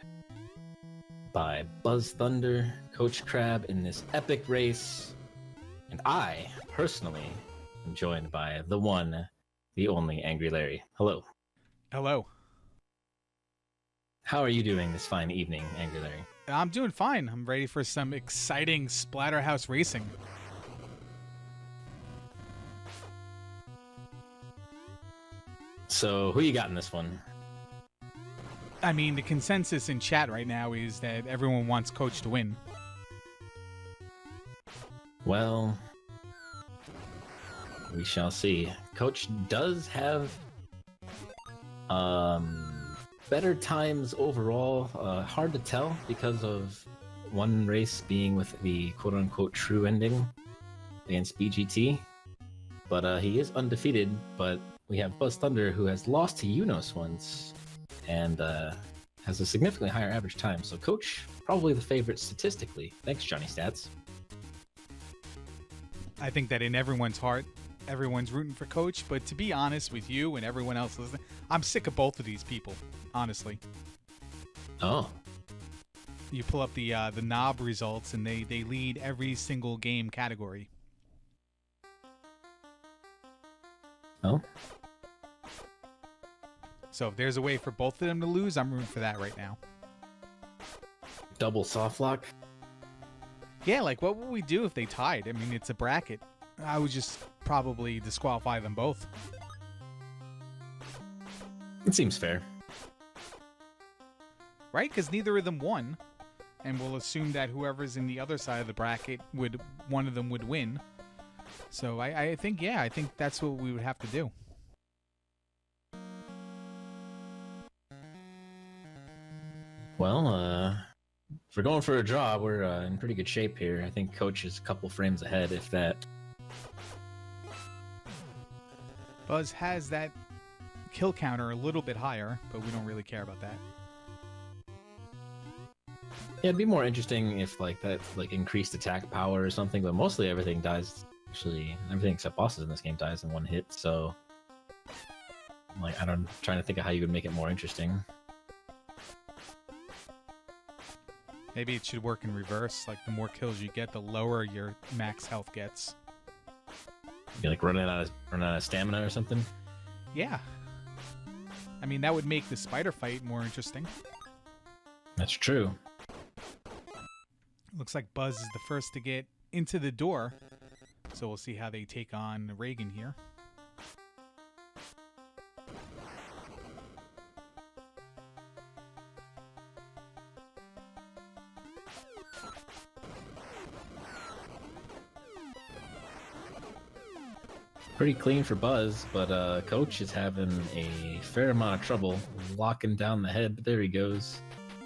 by Buzz Thunder, Coach Crab in this epic race, and I, personally, am joined by the one, the only Angry Larry. Hello. Hello. How are you doing this fine evening, Angry Larry? I'm doing fine. I'm ready for some exciting Splatterhouse racing. So, who you got in this one? I mean, the consensus in chat right now is that everyone wants Coach to win. Well, we shall see. Coach does have better times overall. Hard to tell because of one race being with the quote-unquote true ending against BGT. But he is undefeated, but we have Buzz Thunder, who has lost to Unos once and has a significantly higher average time. So Coach, probably the favorite statistically. Thanks, Johnny Stats. I think that in everyone's heart, everyone's rooting for Coach, but to be honest with you and everyone else listening, I'm sick of both of these people, honestly. Oh. You pull up the knob results, and they lead every single game category. Oh. So if there's a way for both of them to lose, I'm rooting for that right now. Double soft lock? Yeah, like what would we do if they tied? I mean, it's a bracket. I would just probably disqualify them both. It seems fair. Right? Because neither of them won. And we'll assume that whoever's in the other side of the bracket, one of them would win. So I think that's what we would have to do. Well, if we're going for a draw, we're in pretty good shape here. I think Coach is a couple frames ahead, if that. Buzz has that kill counter a little bit higher, but we don't really care about that. Yeah, it'd be more interesting if that increased attack power or something, but mostly everything dies. Actually, everything except bosses in this game dies in one hit, so I'm trying to think of how you would make it more interesting. Maybe it should work in reverse. Like the more kills you get, the lower your max health gets. You running out of stamina or something? Yeah. I mean, that would make the spider fight more interesting. That's true. Looks like Buzz is the first to get into the door. So we'll see how they take on Reagan here. Pretty clean for Buzz, but Coach is having a fair amount of trouble locking down the head, but there he goes.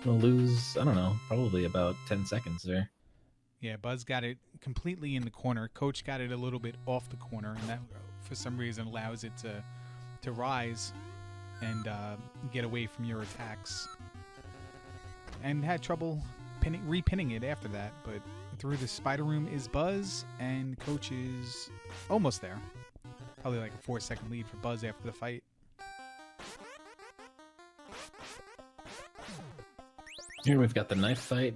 gonna lose, I don't know, probably about 10 seconds there. Yeah, Buzz got it completely in the corner. Coach got it a little bit off the corner, and that for some reason allows it to rise and get away from your attacks. And had trouble repinning it after that, but through the spider room is Buzz, and Coach is almost there. Probably like a 4-second lead for Buzz after the fight. Here we've got the knife fight.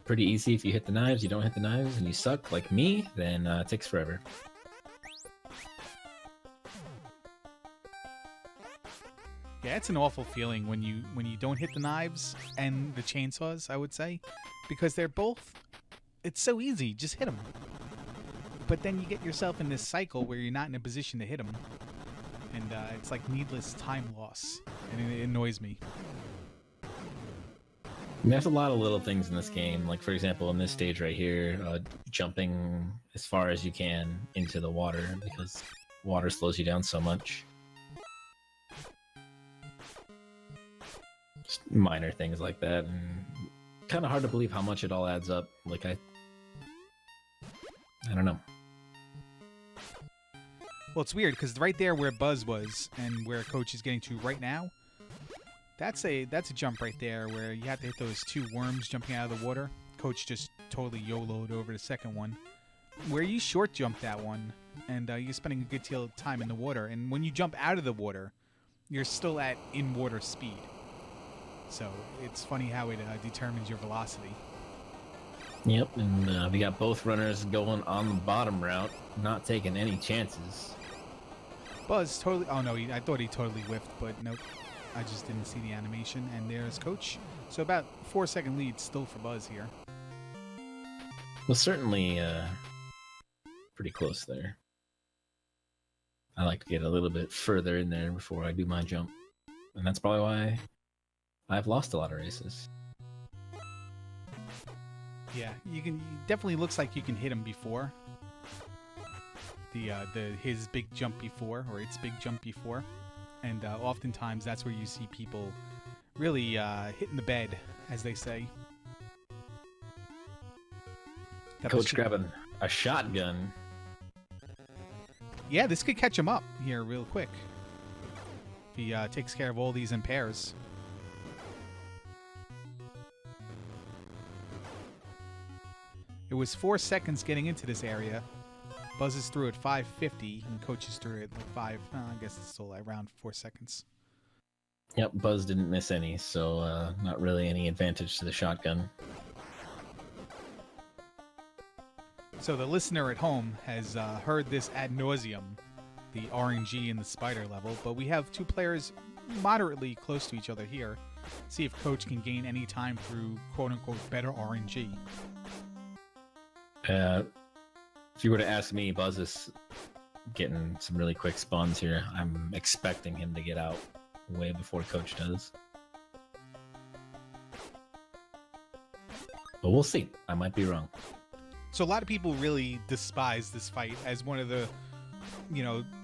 Pretty easy if you hit the knives. You don't hit the knives and you suck like me, then it takes forever. Yeah, it's an awful feeling when you don't hit the knives and the chainsaws, I would say, because they're both. It's so easy, just hit them. But then you get yourself in this cycle where you're not in a position to hit them, and it's like needless time loss, and it annoys me. There's a lot of little things in this game, like for example in this stage right here, jumping as far as you can into the water because water slows you down so much. Just minor things like that, and kind of hard to believe how much it all adds up. Like I don't know. Well, it's weird because right there where Buzz was and where Coach is getting to right now, that's a jump right there where you have to hit those two worms jumping out of the water. Coach just totally YOLO'd over the second one. Where you short jump that one, and you're spending a good deal of time in the water. And when you jump out of the water, you're still at in-water speed. So it's funny how it determines your velocity. Yep, and we got both runners going on the bottom route, not taking any chances. Buzz totally... Oh, no, I thought he totally whiffed, but nope. I just didn't see the animation, and there's Coach. So about 4-second lead still for Buzz here. Well, certainly pretty close there. I like to get a little bit further in there before I do my jump. And that's probably why I've lost a lot of races. Yeah, you can. Definitely looks like you can hit him before. His big jump before, or its big jump before. And oftentimes that's where you see people really hitting the bed, as they say. Coach grabbing a shotgun. Yeah, this could catch him up here real quick. If he takes care of all these in pairs. It was 4 seconds getting into this area. Buzz is through at 5:50, and Coach is through at like 5. I guess it's still around 4 seconds. Yep, Buzz didn't miss any, so not really any advantage to the shotgun. So the listener at home has heard this ad nauseum, the RNG and the spider level, but we have two players moderately close to each other here. See if Coach can gain any time through quote-unquote better RNG. If you were to ask me, Buzz is getting some really quick spawns here. I'm expecting him to get out way before Coach does. But we'll see. I might be wrong. So a lot of people really despise this fight as one of the,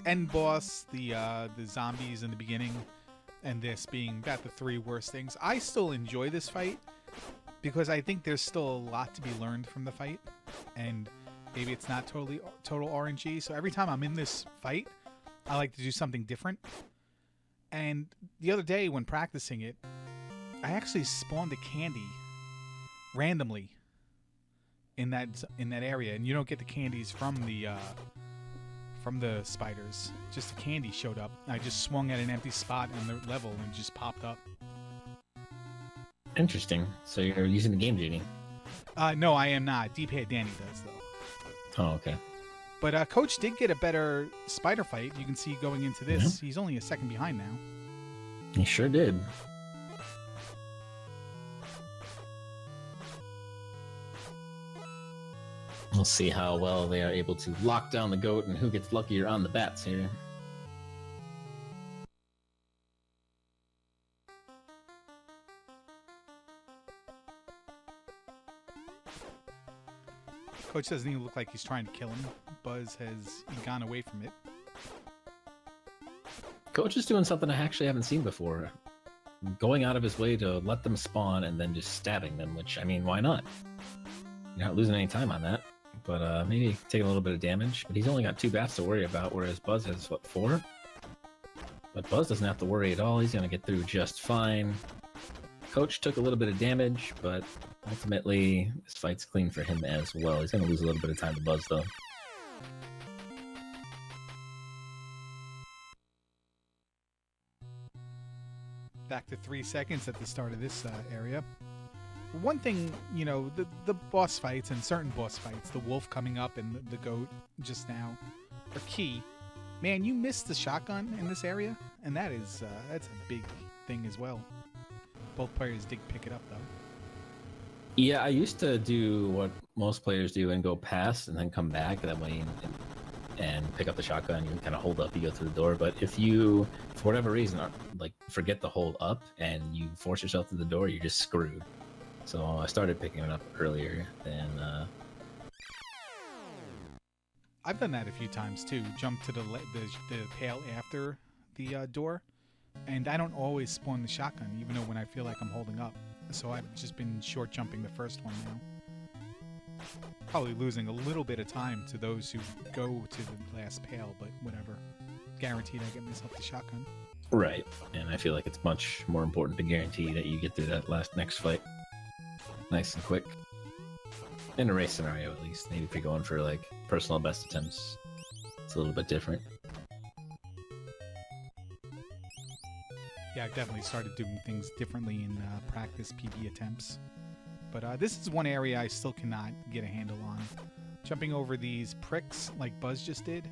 end boss, the zombies in the beginning, and this being about the 3 worst things. I still enjoy this fight because I think there's still a lot to be learned from the fight, and maybe it's not total RNG. So every time I'm in this fight, I like to do something different. And the other day when practicing it, I actually spawned a candy randomly in that area, and you don't get the candies from the spiders. Just the candy showed up. I just swung at an empty spot on the level and it just popped up. Interesting. So you're using the game genie? No, I am not. D-Pad Danny does though. Oh, okay. But Coach did get a better spider fight. You can see going into this, He's only a second behind now. He sure did. We'll see how well they are able to lock down the goat and who gets luckier on the bats here. Coach doesn't even look like he's trying to kill him. Buzz has gone away from it. Coach is doing something I actually haven't seen before. going out of his way to let them spawn and then just stabbing them, which, I mean, why not? You're not losing any time on that. But maybe taking a little bit of damage. But he's only got 2 bats to worry about, whereas Buzz has, what, 4? But Buzz doesn't have to worry at all. He's going to get through just fine. Coach took a little bit of damage, but ultimately, this fight's clean for him as well. He's going to lose a little bit of time to Buzz, though. Back to 3 seconds at the start of this area. One thing, you know, the boss fights and certain boss fights, the wolf coming up and the goat just now, are key. Man, you missed the shotgun in this area, and that's a big thing as well. Both players did pick it up, though. Yeah, I used to do what most players do and go past and then come back that way and pick up the shotgun. You kind of hold up, you go through the door. But if you, for whatever reason, like forget to hold up and you force yourself through the door, you're just screwed. So I started picking it up earlier than. I've done that a few times too. Jump to the pail after the door, and I don't always spawn the shotgun, even though when I feel like I'm holding up. So I've just been short jumping the first one now. Probably losing a little bit of time to those who go to the last pail, but whatever. Guaranteed I get myself the shotgun. Right, and I feel like it's much more important to guarantee that you get through that next fight nice and quick. In a race scenario, at least. Maybe if you're going for like personal best attempts, it's a little bit different. Yeah, I've definitely started doing things differently in practice PB attempts. But this is one area I still cannot get a handle on. Jumping over these pricks like Buzz just did,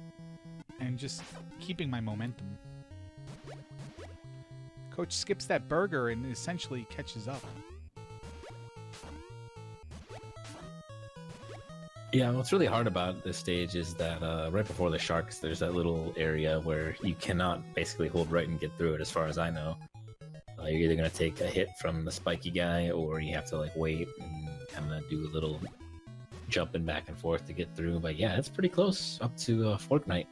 and just keeping my momentum. Coach skips that burger and essentially catches up. Yeah, what's really hard about this stage is that right before the sharks, there's that little area where you cannot basically hold right and get through it, as far as I know. You're either going to take a hit from the spiky guy, or you have to like wait and kind of do a little jumping back and forth to get through. But yeah, it's pretty close up to Fork Knight.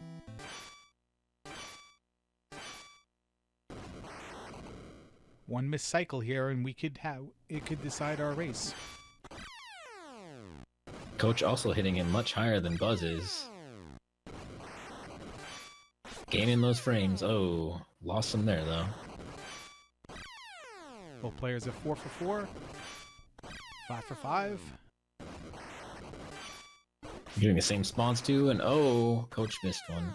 One missed cycle here, and it could decide our race. Coach also hitting him much higher than Buzz is. Gaining those frames. Oh, lost some there though. Both players are 4 for 4, 5 for 5. Getting the same spawns too, and oh, Coach missed one.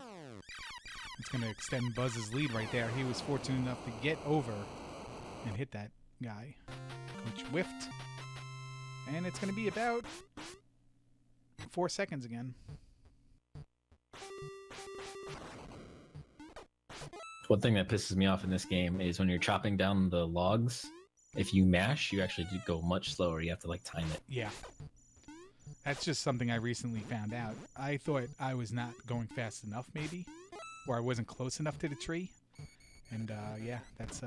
It's going to extend Buzz's lead right there. He was fortunate enough to get over and hit that guy. Coach whiffed. And it's going to be about 4 seconds again. One thing that pisses me off in this game is when you're chopping down the logs, if you mash, you actually do go much slower. You have to like time it. Yeah. That's just something I recently found out. I thought I was not going fast enough, maybe, or I wasn't close enough to the tree. And yeah, that's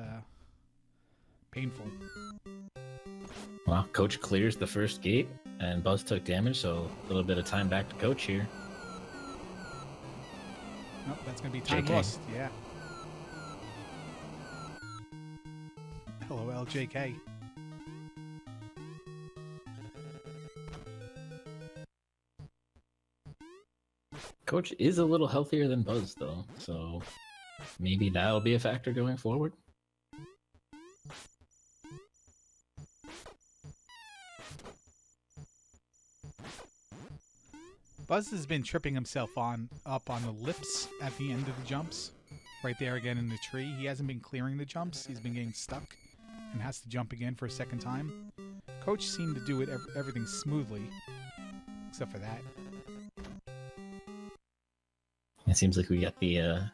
painful. Well, Coach clears the first gate, and Buzz took damage, so a little bit of time back to Coach here. Nope, that's going to be time JK. lost. Yeah. Hello, LJK. Coach is a little healthier than Buzz, though, so maybe that'll be a factor going forward. Buzz has been tripping himself up on the lips at the end of the jumps. Right there again in the tree. He hasn't been clearing the jumps. He's been getting stuck and has to jump again for a second time. Coach seemed to do everything smoothly, except for that. It seems like we got the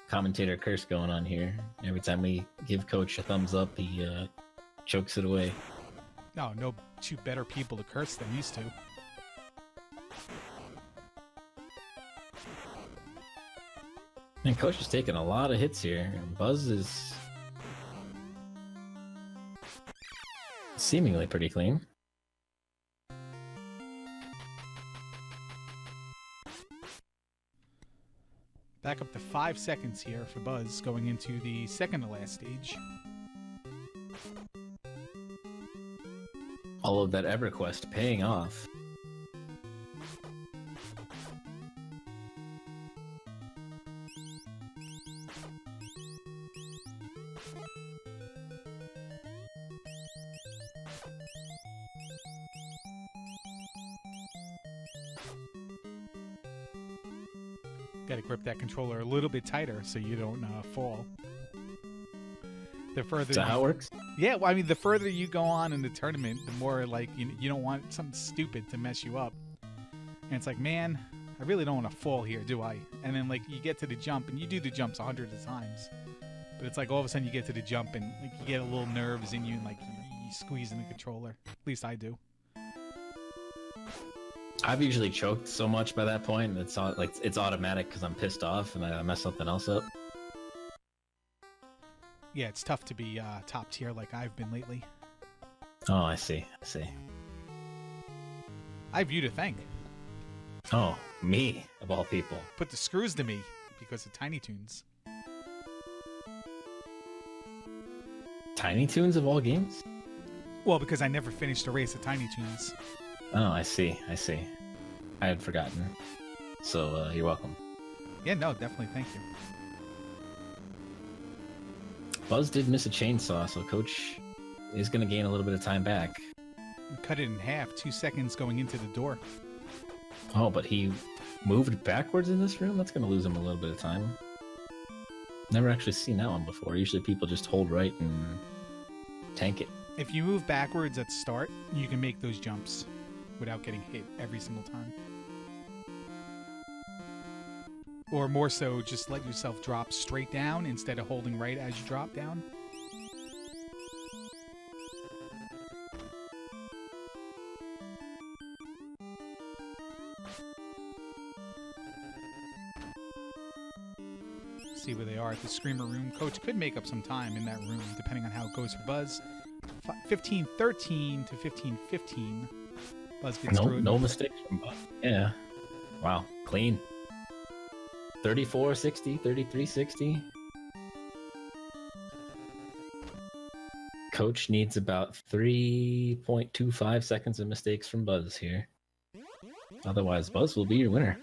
commentator curse going on here. Every time we give Coach a thumbs up, he chokes it away. No two better people to curse than these two. And Coach is taking a lot of hits here. Buzz is seemingly pretty clean. Back up to 5 seconds here for Buzz going into the second to last stage. All of that EverQuest paying off. Got to grip that controller a little bit tighter so you don't fall. The further Is that how it works? Yeah, well, I mean, the further you go on in the tournament, the more like you don't want something stupid to mess you up. And it's like, man, I really don't want to fall here, do I? And then like you get to the jump, and you do the jumps hundreds of times, but it's like all of a sudden you get to the jump, and like you get a little nerves in you, and like you squeeze in the controller. At least I do. I've usually choked so much by that point, it's like it's automatic because I'm pissed off and I mess something else up. Yeah, it's tough to be top tier like I've been lately. Oh, I see. I have you to thank. Oh, me, of all people. Put the screws to me because of Tiny Toons. Tiny Toons of all games? Well, because I never finished a race of Tiny Toons. Oh, I see. I had forgotten. So, you're welcome. Yeah, no, definitely, thank you. Buzz did miss a chainsaw, so Coach is going to gain a little bit of time back. Cut it in half, 2 seconds going into the door. Oh, but he moved backwards in this room? That's going to lose him a little bit of time. Never actually seen that one before. Usually people just hold right and tank it. If you move backwards at start, you can make those jumps without getting hit every single time. Or more so, just let yourself drop straight down instead of holding right as you drop down. See where they are at the Screamer room. Coach could make up some time in that room, depending on how it goes for Buzz. 15-13 to 15-15. Buzz gets through it. No mistakes from Buzz. Yeah. Wow. Clean. 34-60, 33-60. Coach needs about 3.25 seconds of mistakes from Buzz here. Otherwise, Buzz will be your winner.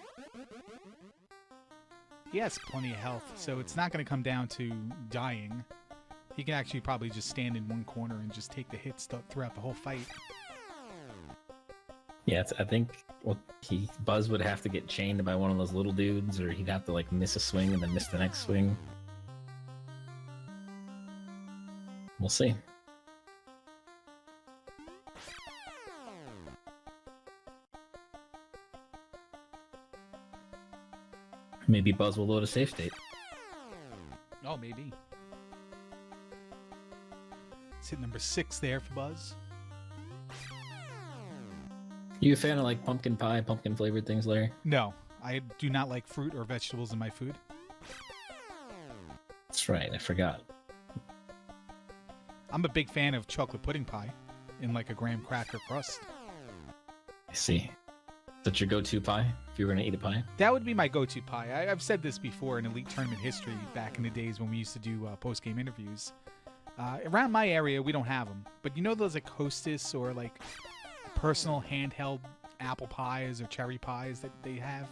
He has plenty of health, so it's not going to come down to dying. He can actually probably just stand in one corner and just take the hits throughout the whole fight. Yeah, I think Buzz would have to get chained by one of those little dudes, or he'd have to like miss a swing and then miss the next swing. We'll see. Maybe Buzz will load a safe state. Oh, maybe. It's hit number 6 there for Buzz. You a fan of like pumpkin pie, pumpkin flavored things, Larry? No, I do not like fruit or vegetables in my food. That's right, I forgot. I'm a big fan of chocolate pudding pie in like a graham cracker crust. I see. That's your go-to pie if you were going to eat a pie? That would be my go-to pie. I've said this before in Elite Tournament history back in the days when we used to do post-game interviews. Around my area, we don't have them. But you know those like Hostess or like personal handheld apple pies or cherry pies that they have?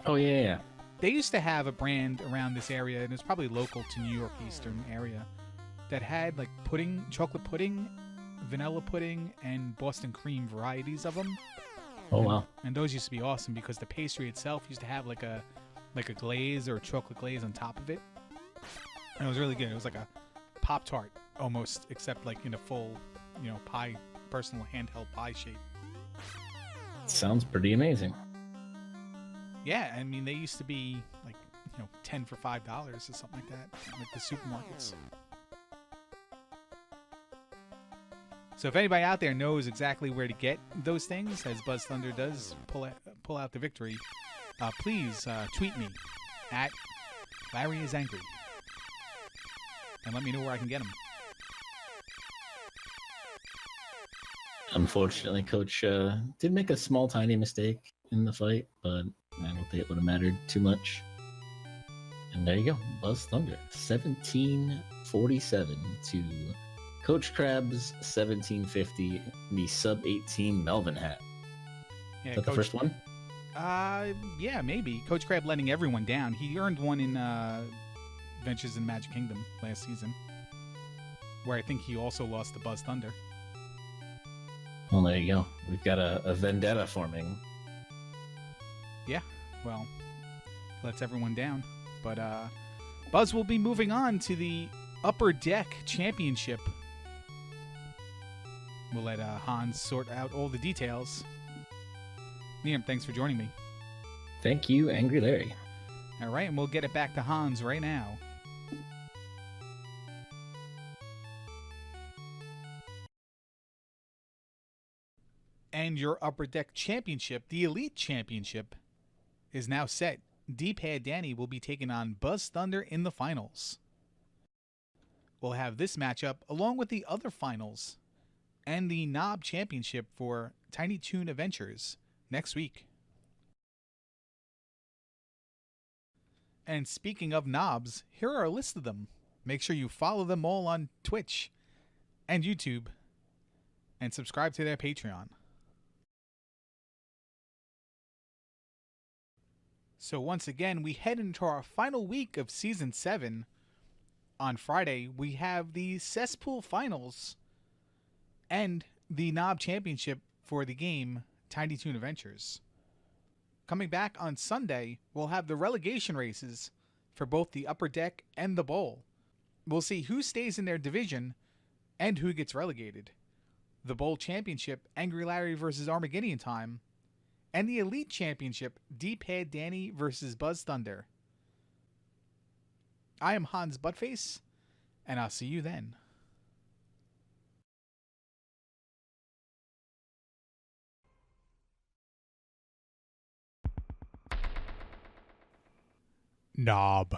Oh, yeah. They used to have a brand around this area, and it's probably local to New York Eastern area, that had like pudding, chocolate pudding, vanilla pudding, and Boston cream varieties of them. Oh, wow. And those used to be awesome because the pastry itself used to have like a glaze or a chocolate glaze on top of it. And it was really good. It was like a Pop-Tart almost, except like in a full, pie, personal handheld pie shape. Sounds pretty amazing. Yeah, I mean, they used to be like, 10 for $5 or something like that, like the supermarkets. So if anybody out there knows exactly where to get those things, as Buzz Thunder does pull out the victory, please tweet me at Larry is Angry and let me know where I can get them. Unfortunately, Coach did make a small, tiny mistake in the fight, but I don't think it would have mattered too much. And there you go, Buzz Thunder, 1747 to Coach Krabs 1750, the sub 18 Melvin hat. Yeah, Is that the first one? Yeah, maybe. Coach Crab letting everyone down. He earned one in Adventures in Magic Kingdom last season, where I think he also lost to Buzz Thunder. Well, there you go. We've got a vendetta forming. Yeah, well, lets everyone down. But Buzz will be moving on to the Upper Deck Championship. We'll let Hans sort out all the details. Liam, thanks for joining me. Thank you, Angry Larry. All right, and we'll get it back to Hans right now. And your Upper Deck Championship, the Elite Championship, is now set. D-Pad Danny will be taking on Buzz Thunder in the finals. We'll have this matchup along with the other finals and the Knob Championship for Tiny Toon Adventures next week. And speaking of knobs, here are a list of them. Make sure you follow them all on Twitch and YouTube and subscribe to their Patreon. So once again, we head into our final week of Season 7. On Friday, we have the Cesspool Finals and the Knob Championship for the game Tiny Toon Adventures. Coming back on Sunday, we'll have the relegation races for both the Upper Deck and the Bowl. We'll see who stays in their division and who gets relegated. The Bowl Championship, Angry Larry versus Armageddon Time, and the Elite Championship, D-Pad Danny versus Buzz Thunder. I am Hans Buttface, and I'll see you then. Knob.